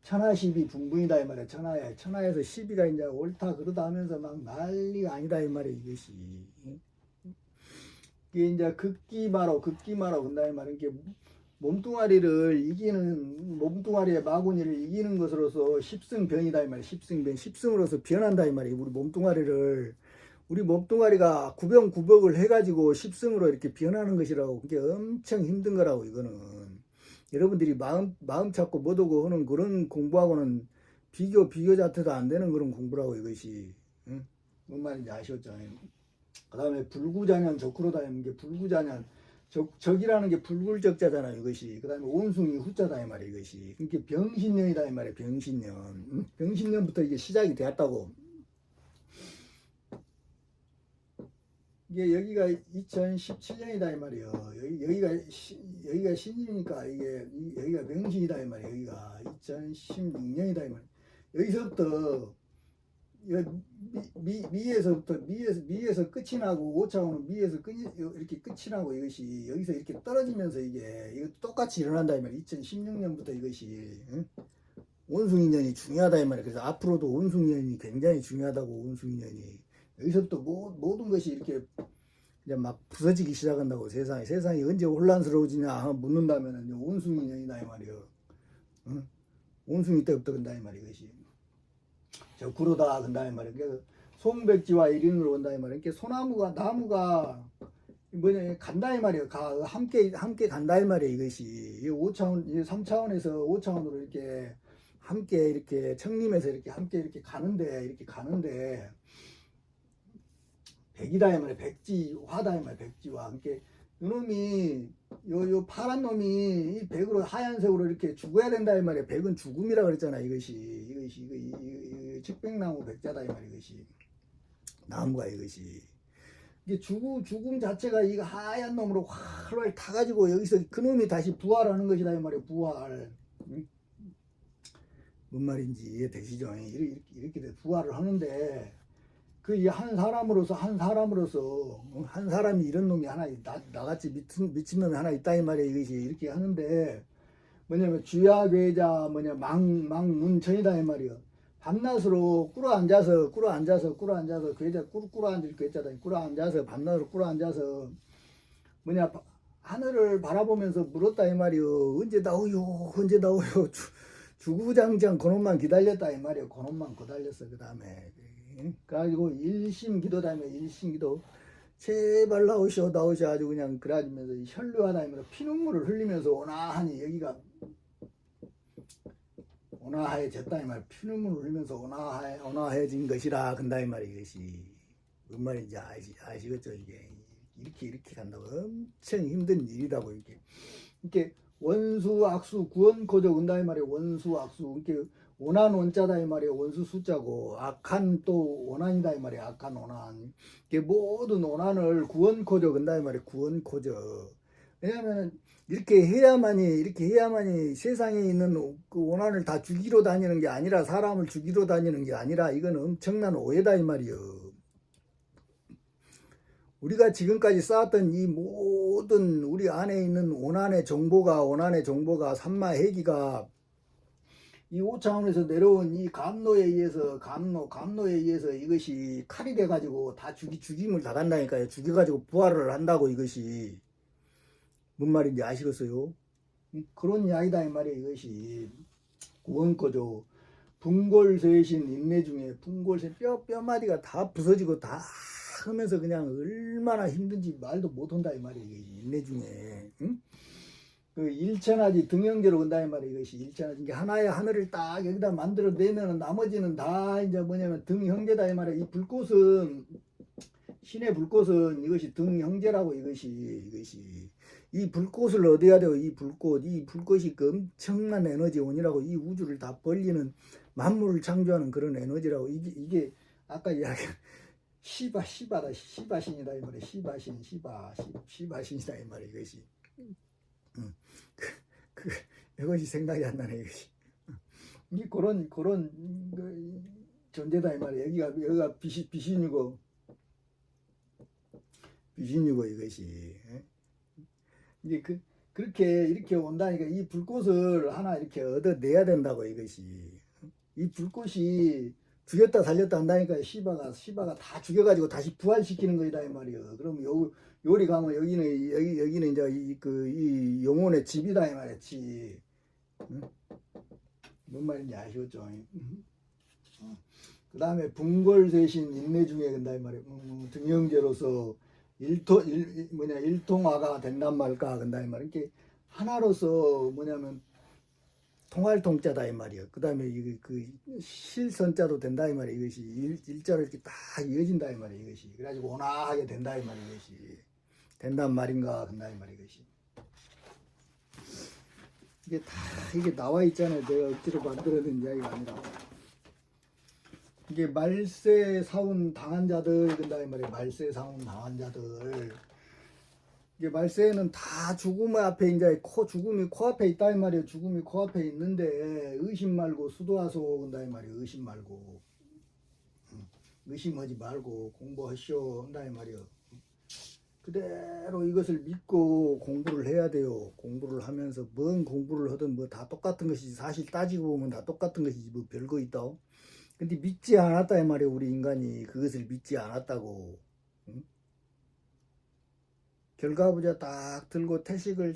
천하십이 분분이다 이 말이야. 천하에서 십이가 이제 옳다 그러다 하면서 막 난리가 아니다 이 말이야. 이것이 이게 이제 극기마로 근다 이 말이야. 이게 몸뚱아리를 이기는 몸뚱아리의 마구니를 이기는 것으로서 십승변이다 이 말이야. 십승변 십승으로서 변한다 이 말이야. 우리 몸뚱아리가 구병구복을 해가지고 십승으로 이렇게 변하는 것이라고. 그게 엄청 힘든 거라고. 이거는 여러분들이 마음 찾고 못오고 하는 그런 공부하고는 비교 자체도 안 되는 그런 공부라고. 이것이 응? 뭔 말인지 아시겠죠? 그 다음에 불구자년 적구로다 하는 게 불구자년 적이라는 게 불굴적자잖아. 이것이 그 다음에 온숭이 후자다 이 말이야. 이것이 그러니까 병신년이다 이 말이야. 병신년. 응? 병신년부터 이게 시작이 되었다고. 이게 여기가 2017년이다 이 말이야. 여기가 신이니까 이게 여기가 병신이다 이 말이야. 여기가 2016년이다 이 말이야. 여기서부터 미에서 끝이 나고 5차원은 미에서 이렇게 끝이 나고 이것이 여기서 이렇게 떨어지면서 이거 똑같이 일어난다 이 말이야. 2016년부터 이것이 응? 온숭이년이 중요하다 이 말이야. 그래서 앞으로도 온숭이년이 굉장히 중요하다고. 온숭이년이 여기서부터 모든 것이 이렇게 이제 막 부서지기 시작한다고. 세상이 언제 혼란스러워지냐 묻는다면은 온숭이년이다 이 말이야. 응? 온숭이 때부터 근다 이 말이야. 이것이 적구로다 근다 이 말이야. 그래서 송백지와 일인으로 온다 이 말이야. 이렇게 나무가 뭐냐 간다 이 말이야. 함께 간다 이 말이야. 이것이 5차원 3차원에서 5차원으로 이렇게 함께 이렇게 청림에서 이렇게 함께 이렇게 가는데 백이다 이 말이야. 백지화다 이 말이야. 백지화. 그러니까 이놈이 요 파란 놈이 이 백으로 하얀색으로 이렇게 죽어야 된다 이 말이야. 백은 죽음이라 그랬잖아. 이것이 측백나무 백자다 이 말이야. 이것이 나무가 이것이 이게 죽음 자체가 이거 하얀 놈으로 활활 타가지고 여기서 그놈이 다시 부활하는 것이다 이 말이야. 부활. 응? 뭔 말인지 이해되시죠? 이렇게 부활을 하는데 그 한 사람으로서 한 사람이 이런 놈이 하나 나같이 미친 놈이 하나 있다 이 말이야. 이것이 이렇게 하는데 뭐냐면 주야괴자 망문천이다 이 말이야. 밤낮으로 꿇어 앉아서 괴자 꿇어 앉을 괴자다. 꿇어 앉아서 밤낮으로 꿇어 앉아서 하늘을 바라보면서 물었다 이 말이요. 언제 나오요 주구장창 그놈만 기다렸다 이 말이야. 그놈만 기다렸어. 그 다음에 그래가지고 일심기도다며. 일심기도 제발 나오시오 아주 그냥 그래가지면서 혈류하다 이면서 피눈물을 흘리면서 오나하니 여기가 온화해졌다 이 말. 피눈물을 흘리면서 온화해진 것이라 근다 이 말이. 이것이 뭔 말인지 아시겠죠? 이게 이렇게 간다고. 엄청 힘든 일이라고. 이렇게 원수 악수 구원코저 근다 이 말이야. 원수 악수 이렇게 원한 원자다 이 말이야. 원수 숫자고 악한 또 원한이다 이 말이야. 악한 원한. 이게 모든 원한을 구원코저 근다 이 말이야. 구원코저. 왜냐하면 이렇게 해야만이 세상에 있는 그 원한을 다 죽이러 다니는 게 아니라, 사람을 죽이러 다니는 게 아니라, 이건 엄청난 오해다 이 말이요. 우리가 지금까지 쌓았던 이 모든 우리 안에 있는 원한의 정보가 삼마해기가 이 5차원에서 내려온 이 감노에 의해서 이것이 칼이 돼가지고 다 죽임을 당한다니까요. 죽여가지고 부활을 한다고. 이것이 뭔 말인지 아시겠어요? 그런 이야기다 이 말이에요. 이것이 구원거죠. 분골쇄신 인내 중에 분골쇄 뼈마디가 다 부서지고 다 하면서 그냥 얼마나 힘든지 말도 못한다 이 말이에요. 이것이 인내 중에. 응? 그 일천하지 등형제로 온다 이 말이에요. 이것이 일천하지. 이게 하나의 하늘을 딱 여기다 만들어 내면은 나머지는 다 이제 뭐냐면 등형제다 이 말이에요. 이 불꽃은, 신의 불꽃은 이것이 등형제라고. 이것이 이 불꽃을 얻어야 돼요. 이 불꽃이 그 엄청난 에너지원이라고. 이 우주를 다 벌리는, 만물을 창조하는 그런 에너지라고. 이게 아까 이야기 시바신이다 이 말이에요. 시바신이다 이 말이에요. 이것이 음. 그, 이것이 생각이 안 나네 이것이. 이 그런 그 존재다 이 말이야. 여기가 비신이고 이것이. 예? 이게 그렇게 이렇게 온다니까 이 불꽃을 하나 이렇게 얻어내야 된다고 이것이. 이 불꽃이 죽였다 살렸다 한다니까 시바가 다 죽여가지고 다시 부활시키는 거이다 이 말이야. 그럼 요리 가면 여기는 이제 이 영혼의 집이다 이 말이야. 집. 응? 뭔 말인지 아시겠죠? 그 다음에 분골쇄신 인내 중에 근다 이 말이야. 등영제로서 일통화가 된단 말까 근다 이 말이야. 이렇게 하나로서 뭐냐면 통할 통자다 이 말이야. 그 다음에 그 실선자도 된다 이 말이야. 이것이 일자로 이렇게 딱 이어진다 이 말이야. 이것이 그래가지고 온화하게 된다 이 말이야. 이것이 된단 말인가 된다 이 말이야. 이것이 이게 나와 있잖아요. 내가 억지로 만들어낸 이야기가 아니라. 이게 말세 사운 당한 자들 근다 이 말이야. 말세 사운 당한 자들. 이게 말세에는 다 죽음 앞에 이제 죽음이 코앞에 있다 이 말이에요. 죽음이 코앞에 있는데 의심 말고 수도하소 근다 이 말이에요. 의심 말고 의심하지 말고 공부하시오 한다 이 말이에요. 그대로 이것을 믿고 공부를 해야 돼요. 공부를 하면서 뭔 공부를 하든 뭐 다 똑같은 것이지. 사실 따지고 보면 다 똑같은 것이지 뭐 별거 있다. 근데 믿지 않았다 이 말이에요. 우리 인간이 그것을 믿지 않았다고. 응? 결과부자 딱 들고 태식을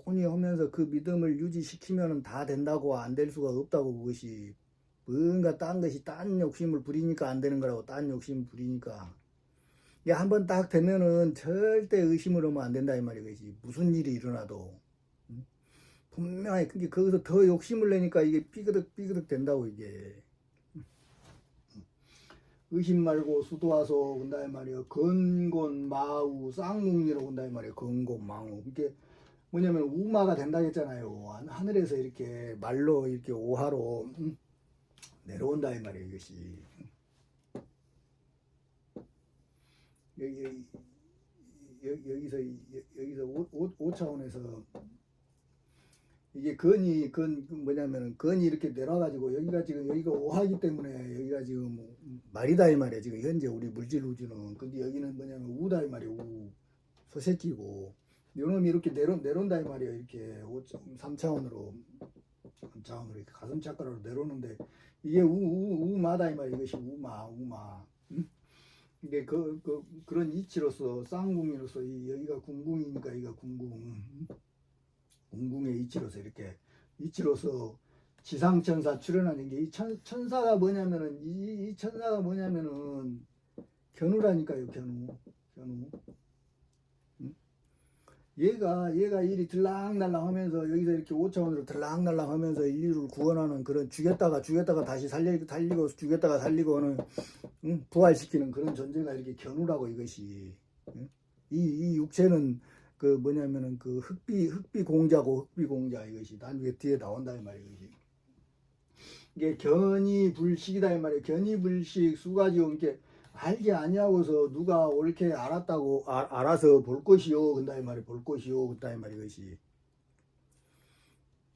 꾸준히 하면서 그 믿음을 유지시키면 다 된다고 안 될 수가 없다고. 그것이 뭔가 딴 것이 딴 욕심을 부리니까 안 되는 거라고. 딴 욕심을 부리니까. 이게 한번 딱 되면은 절대 의심을 하면 안 된다 이 말이야. 그것이 무슨 일이 일어나도 분명히. 근데 거기서 더 욕심을 내니까 이게 삐그덕 된다고. 이게 의심 말고 수도하소 근다 이 말이야. 건곤 마우 쌍뭉니로 근다 이 말이야. 건곤 마우. 이게 뭐냐면 우마가 된다 했잖아요. 하늘에서 이렇게 말로 이렇게 오하로 내려온다 이 말이야. 이것이 여기서 5차원에서 이게 건이 뭐냐면은 건이 이렇게 내려가지고 여기가 지금 여기가 오하기 때문에 여기가 지금 말이다 이 말이야. 지금 현재 우리 물질 우주는. 근데 여기는 뭐냐면 우다 이 말이야. 우 소새끼고 요놈이 이렇게 내려온다 이 말이야. 이렇게 3차원으로 이렇게 가슴 착가로 내려오는데 이게 우마다 이 말이야. 이것이 우마. 응? 이게 그런 이치로서 쌍궁이로서 여기가 궁궁이니까 여기가 궁궁의 이치로서 이렇게 이치로서 지상천사 출현하는 게 이 천사가 뭐냐면은 이 천사가 뭐냐면은 견우라니까요. 견우. 얘가 이리 들락날락 하면서 여기서 이렇게 5차원으로 들락날락 하면서 인류를 구원하는 그런 죽였다가 다시 살리고 죽였다가 살리고 하는 부활시키는 그런 존재가 이렇게 견우라고. 이것이 이 육체는 그 뭐냐면은 그 흑비 공자고. 이것이 나중에 뒤에 나온다 이 말이야. 이게 견이불식이다 이 말이야. 견이불식 수가지요. 이렇게 알지 아니하고서 누가 옳게 알았다고 알아서 볼 것이요 근다 이 말이야. 볼 것이요 근다 이 말이야. 이것이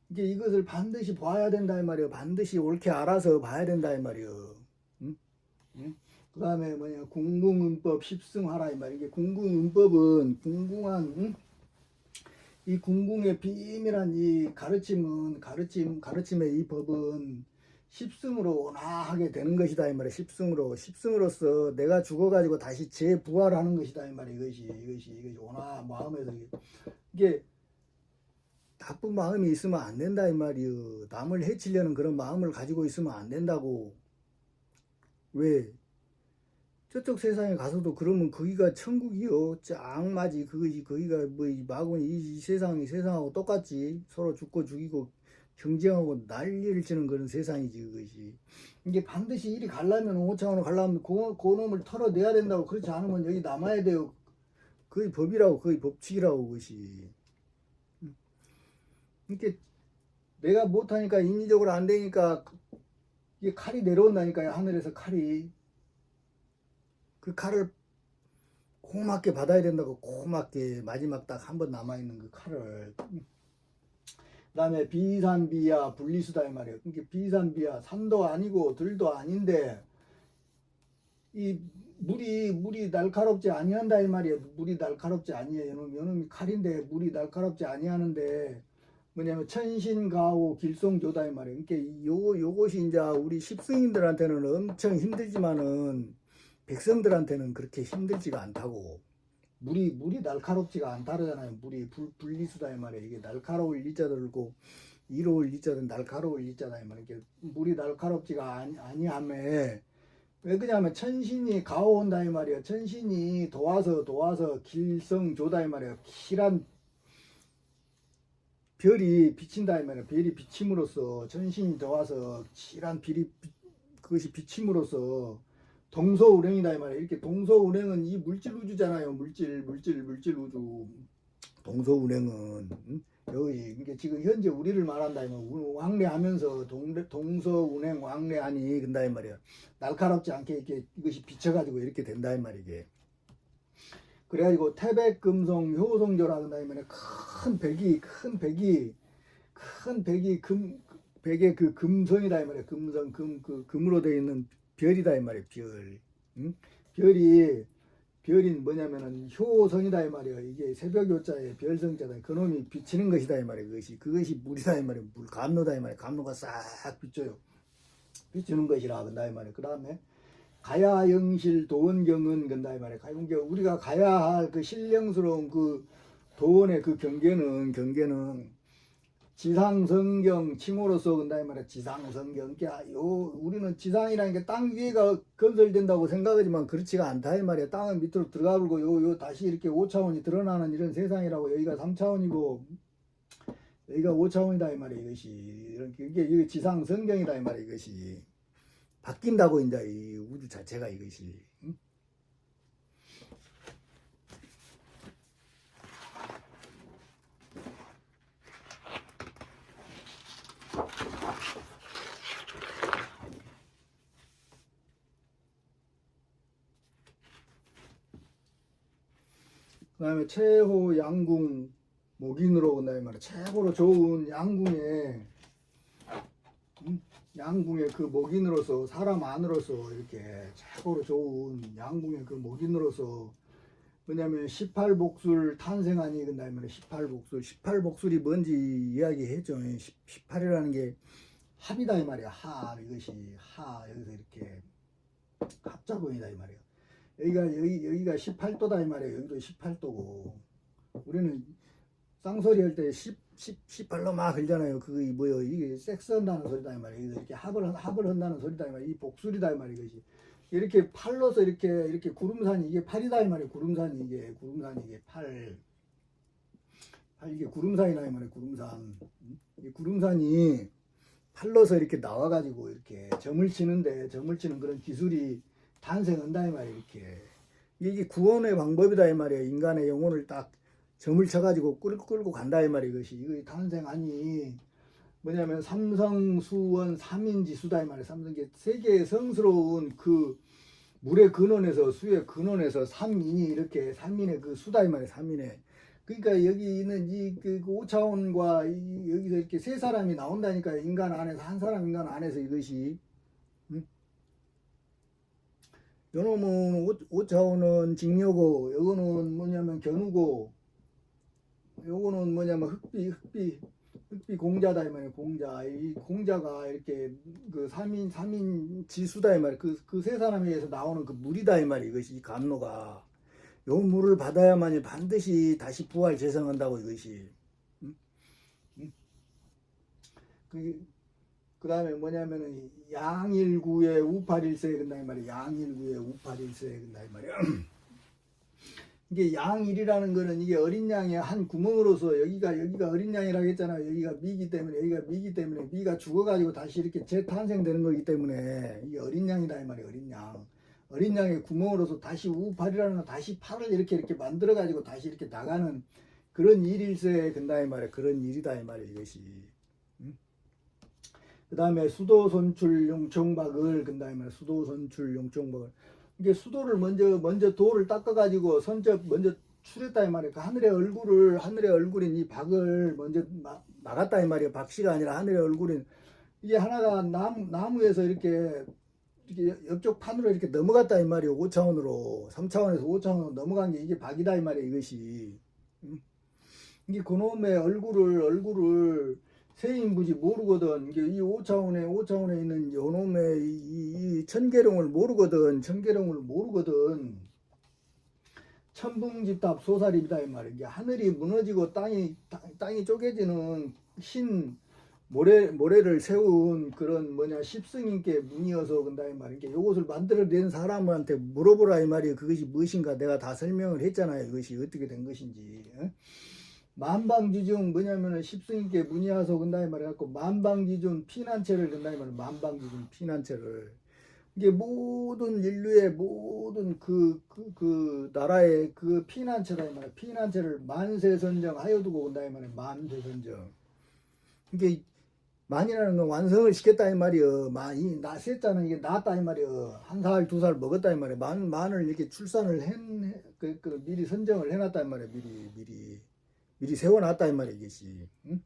이게 이것을 반드시 봐야 된다 이 말이야. 반드시 옳게 알아서 봐야 된다 이 말이야. 응? 그 다음에 뭐냐 궁궁은법 십승하라 이 말이야. 이게 궁궁은법은 궁궁한 이 궁궁의 비밀한 이 가르침의 이 법은 십승으로 온화하게 되는 것이다 이 말이야. 십승으로서 내가 죽어가지고 다시 재부활하는 것이다 이 말이야. 이것이 온화 마음에서 이게 나쁜 마음이 있으면 안 된다 이 말이야. 남을 해치려는 그런 마음을 가지고 있으면 안 된다고. 왜? 저쪽 세상에 가서도 그러면 거기가 천국이요. 악마지. 거기가 뭐 마구니 이 세상하고 똑같지. 서로 죽고 죽이고 경쟁하고 난리를 치는 그런 세상이지. 그것이 이게 반드시 이리 가려면 5차원으로 가려면 그 놈을 털어내야 된다고. 그렇지 않으면 여기 남아야 돼요. 그게 법이라고. 그게 법칙이라고. 그것이 이렇게 내가 못하니까 인위적으로 안 되니까 이게 칼이 내려온다니까요. 하늘에서 칼이. 그 칼을 고맙게 받아야 된다고 고맙게 마지막 딱 한 번 남아있는 그 칼을. 그다음에 비산비야 분리수다 이 말이에요. 그러니까 비산비야 산도 아니고 들도 아닌데 이 물이 날카롭지 아니한다 이 말이에요. 물이 날카롭지 아니에요. 요놈이 칼인데 물이 날카롭지 아니하는데 뭐냐면 천신가호 길송조다 이 말이에요. 그러니까 요것이 이제 우리 십승인들한테는 엄청 힘들지만은 백성들한테는 그렇게 힘들지가 않다고. 물이 날카롭지가 않다잖아요. 물이 분리수다 이 말이에요. 이게 날카로울 리자도 들고 이로울 리자든 날카로울 리자다 이 말이에요. 물이 날카롭지가 아니하매 왜 그러냐면 천신이 가오온다 이 말이에요. 천신이 도와서 길성조다 이 말이에요. 길한 별이 비친다 이 말이에요. 별이 비침으로써 천신이 도와서 길한 별이 그것이 비침으로써 동서운행이다 이 말이에요. 이렇게 동서운행은 이 물질 우주잖아요. 물질 우주. 동서운행은 여기 이게 지금 현재 우리를 말한다 이 말이에요. 왕래하면서 동서운행 왕래하니 근다 이 말이에요. 날카롭지 않게 이렇게 이것이 비쳐가지고 이렇게 된다 이 말이게. 그래가지고 태백금성 효성조라 근다 이 말이에요. 큰 백이 백의 그 금성이다 이 말이에요. 금성 금으로 되어 있는 별이다 이 말이에요. 별. 응? 별인 뭐냐면은 효성이다 이 말이에요. 이게 새벽 요자에 별성자다. 그놈이 비치는 것이다 이 말이에요. 그것이 물이다 이 말이에요. 물 감로다 이 말이에요. 감로가 싹 비쳐요. 비추는 것이라 근다 이 말이에요. 그 다음에 가야영실 도원경은 근다 이 말이에요. 우리가 가야 할 그 신령스러운 그 도원의 그 경계는 지상성경 칭호로서 근다 이 말이야. 지상성경. 우리는 지상이라는 게 땅 위에가 건설된다고 생각하지만 그렇지가 않다 이 말이야. 땅은 밑으로 들어가 버리고 요 다시 이렇게 5차원이 드러나는 이런 세상이라고. 여기가 3차원이고 여기가 5차원이다 이 말이야. 이게 지상성경이다 이 말이야. 이것이 바뀐다고 이제 이 우주 자체가 이것이. 응? 그 다음에 최호 양궁 목인으로 온다 이 말이야. 최고로 좋은 양궁의 그 목인으로서 사람 안으로서 이렇게 최고로 좋은 양궁의 그 목인으로서 뭐냐면 18복술 탄생하니 근다 이 말이야. 18복술이 뭔지 이야기했죠. 18이라는 게 합이다 이 말이야. 이것이 여기서 이렇게 합자본이다 이 말이야. 여기가 18도다 이 말이에요. 여기도 18도고 우리는 쌍소리 할 때 18로 막 흘잖아요. 그게 뭐요? 이게 섹스 한다는 소리다 이 말이에요. 이렇게 합을 한다는 소리다 이 말이에요. 이 복술이다 이 말이에요. 이것이 이렇게 팔로서 이렇게 구름산이 이게 팔이다 이 말이에요. 구름산이 이게 팔 이게 구름산이다 이 말이에요. 구름산. 이 구름산이 팔로서 이렇게 나와가지고 이렇게 점을 치는 그런 기술이 탄생한다 이 말이에요. 이게 구원의 방법이다 이 말이에요. 인간의 영혼을 딱 점을 쳐가지고 끌고 간다 이 말이에요. 이거 탄생하니 뭐냐면 삼성수원 삼인지수다 이 말이에요. 삼성계 세계의 성스러운 그 물의 근원에서 수의 근원에서 삼인이 이렇게 삼인의 그 수다 이 말이에요. 삼인의. 그러니까 여기 있는 그 5차원과 여기서 이렇게 세 사람이 나온다니까. 인간 안에서 한 사람 인간 안에서 이것이. 요놈은 5차원은 직녀고 요거는 뭐냐면 견우고 요거는 뭐냐면 흑비 공자다 이 말이에요. 이 공자가 이렇게 그 삼인 지수다 이 말이에요. 그 세 사람에 의해서 나오는 그 물이다 이 말이에요. 이것이 감로가 요 물을 받아야만이 반드시 다시 부활 재생한다고 이것이. 그 다음에 뭐냐면은 양일구의 우팔일세에 근다 이 말이에요. 양일구의 우팔일세에 근다 이 말이에요. 이게 양일이라는 거는 이게 어린 양의 한 구멍으로서 여기가 어린 양이라고 했잖아요. 여기가 미기 때문에 미가 죽어가지고 다시 이렇게 재탄생되는 거기 때문에 이게 어린 양이다 이 말이에요. 어린 양의 구멍으로서 다시 우팔이라는 건 다시 팔을 이렇게 만들어가지고 다시 이렇게 나가는 그런 일일세에 근다 이 말이에요. 그런 일이다 이 말이에요. 이것이. 그 다음에 수도선출 용총박을 근다 이 말이에요. 수도선출 용총박을 이게 수도를 먼저 돌을 닦아가지고 선접 먼저 출했다 이 말이에요. 그 하늘의 얼굴인 이 박을 먼저 나갔다 이 말이에요. 박씨가 아니라 하늘의 얼굴인 이게 하나가 나무에서 이렇게 옆쪽 판으로 이렇게 넘어갔다 이 말이에요. 5차원으로 3차원에서 5차원으로 넘어간 게 이게 박이다 이 말이에요. 이것이 이게 그놈의 얼굴을 세인부지 모르거든. 이게 이 5차원에 있는 요놈의 이 천계룡을 모르거든. 천붕집답 소사립이다 이 말이야. 이게 하늘이 무너지고 땅이 쪼개지는 흰 모래를 세운 그런 십승인께 문이어서 근다 이 말이야. 이게 요것을 만들어낸 사람한테 물어보라 이 말이야. 그것이 무엇인가 내가 다 설명을 했잖아요. 이것이 어떻게 된 것인지. 만방지중 뭐냐면은 십승인께 문의하소 근다 이 말이야. 갖고 만방지중 피난처를 근다 이 말이야. 만방지중 피난처를. 이게 모든 인류의 모든 그 나라의 그 피난처다 이 말이야. 피난처를 만세선정 하여두고 온다 이 말이야. 만세선정. 이게 만이라는 건 완성을 시켰다 이 말이야. 나 셋자는 이게 낳았다 이 말이야. 1살 2살 먹었다 이 말이야. 만을 이렇게 출산을 미리 선정을 해놨다 이 말이야. 미리 세워놨다 이 말이야. 이것이. 응?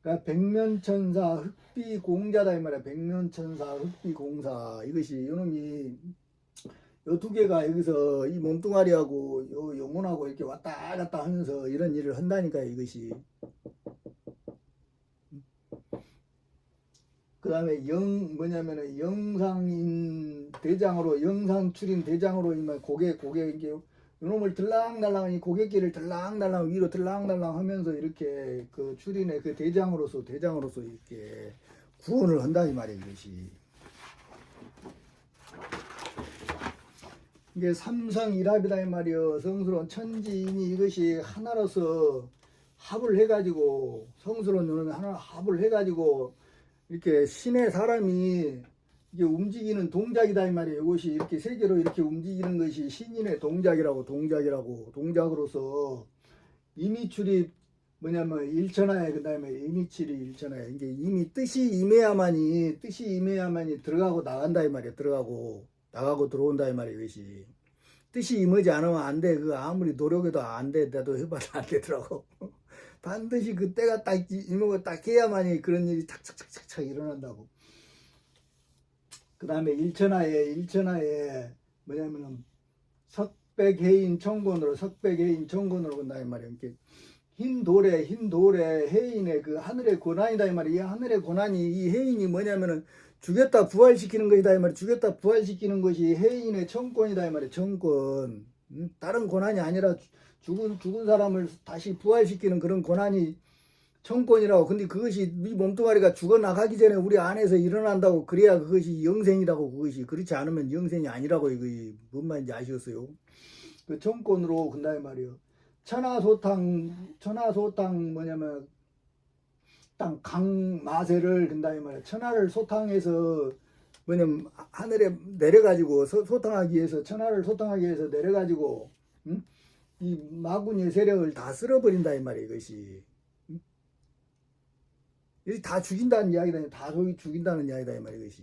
그러니까 백면천사 흑비공자다 이 말이야. 백면천사 흑비공사. 이것이 요놈이 요 두 개가 여기서 이 몸뚱아리하고 요 영혼하고 이렇게 왔다 갔다 하면서 이런 일을 한다니까 이것이. 그 다음에 뭐냐면은 영상인 대장으로 영상출인 대장으로 이만 고개 이게 요놈을 들락날락 이 고갯길을 들락날락 위로 들락날락 하면서 이렇게 그 출인의 그 대장으로서 이렇게 구원을 한다 이 말이에요. 이것이 이게 삼성일합이다 이 말이에요. 성스러운 천지인이 이것이 하나로서 합을 해가지고 성스러운 요놈이 하나 합을 해가지고 이렇게 신의 사람이 이게 움직이는 동작이다 이 말이에요. 이것이 이렇게 세계로 이렇게 움직이는 것이 신인의 동작으로서 이미출이 뭐냐면 일천하에 그다음에 이미출이 일천하에 이게 이미 뜻이 임해야만이 들어가고 나간다 이 말이에요. 들어가고 나가고 들어온다 이 말이에요. 이것이 뜻이 임하지 않으면 안 돼. 그 아무리 노력해도 안 돼. 나도 해봐도 안 되더라고. 반드시 그때가 딱 임하고 딱 해야만이 그런 일이 탁착착착착 일어난다고. 그 다음에 일천하에 뭐냐면은 석백해인 청곤으로 간다 이 말이에요. 이렇게 흰 돌에 해인의 그 하늘의 고난이다 이 말이에요. 이 하늘의 고난이 이 해인이 뭐냐면은 죽였다 부활시키는 것이다 이 말이에요. 죽였다 부활시키는 것이 해인의 청권이다 이 말이에요. 청권. 다른 고난이 아니라 죽은 사람을 다시 부활시키는 그런 고난이 청권이라고. 근데 그것이 이 몸뚱아리가 죽어나가기 전에 우리 안에서 일어난다고. 그래야 그것이 영생이라고. 그것이 그렇지 않으면 영생이 아니라고. 이거 뭔 말인지 아시겠어요? 그 청권으로 근다 이 말이요. 천하소탕 뭐냐면 땅 강마세를 근다 이 말이야. 천하를 소탕해서 뭐냐면 하늘에 내려가지고 소탕하기 위해서 천하를 소탕하기 위해서 내려가지고 이 마구니의 세력을 다 쓸어버린다 이 말이야. 이것이 다 죽인다는 이야기다. 다 죽인다는 이야기다 이 말이야. 이것이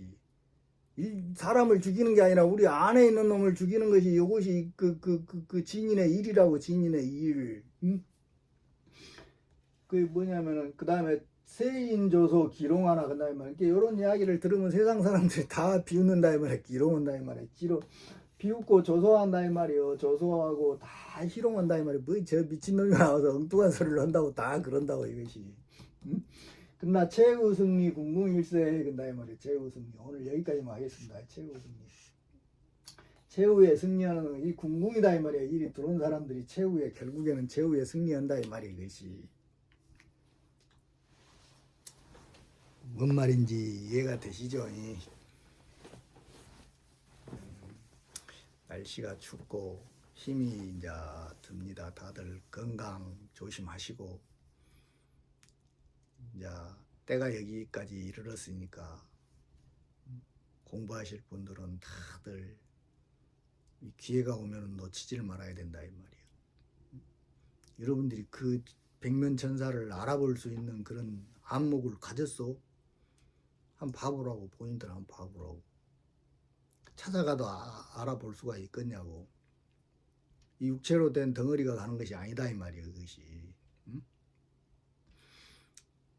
이 사람을 죽이는 게 아니라 우리 안에 있는 놈을 죽이는 것이 이것이 그 진인의 일이라고. 진인의 일. 그 뭐냐면은 그 다음에 세인조소 기롱하나 그다음에 말이야. 이런 이야기를 들으면 세상 사람들이 다 비웃는다 이 말이야. 기롱한다 이 말이야. 비웃고 조소한다 이 말이요. 조소하고 다 희롱한다 이 말이야. 뭐 저 미친놈이 나와서 엉뚱한 소리를 한다고 다 그런다고 이것이. 그러나 최우승리 궁궁일세 근다 이 말이야. 최우승리. 오늘 여기까지만 하겠습니다. 최후의 승리하는 이 궁궁이다 이 말이야. 일이 들어온 사람들이 결국에는 최후의 승리한다 이 말이야. 이것이 뭔 말인지 이해가 되시죠? 날씨가 춥고 힘이 이제 듭니다. 다들 건강 조심하시고 이제 때가 여기까지 이르렀으니까 공부하실 분들은 다들 이 기회가 오면 놓치질 말아야 된다 이 말이에요. 여러분들이 그 백면천사를 알아볼 수 있는 그런 안목을 가졌어? 한번 봐보라고. 본인들 한번 봐보라고. 찾아가도 알아볼 수가 있겠냐고. 이 육체로 된 덩어리가 가는 것이 아니다 이 말이에요. 그것이. 응?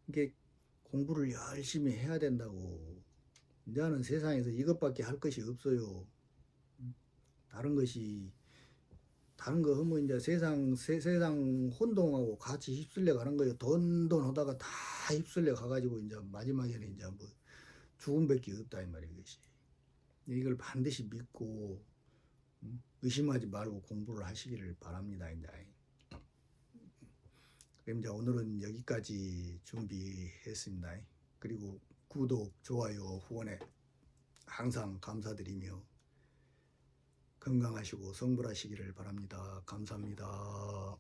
이게 공부를 열심히 해야 된다고. 이제는 세상에서 이것밖에 할 것이 없어요. 다른 거 하면 이제 세상 혼동하고 같이 휩쓸려 가는 거예요. 돈 하다가 다 휩쓸려 가가지고 이제 마지막에는 이제 뭐 죽음밖에 없다 이 말이에요. 이것이. 이걸 반드시 믿고 의심하지 말고 공부를 하시기를 바랍니다. 이제. 그럼 이제 오늘은 여기까지 준비했습니다. 그리고 구독, 좋아요, 후원에 항상 감사드리며 건강하시고 성불하시기를 바랍니다. 감사합니다.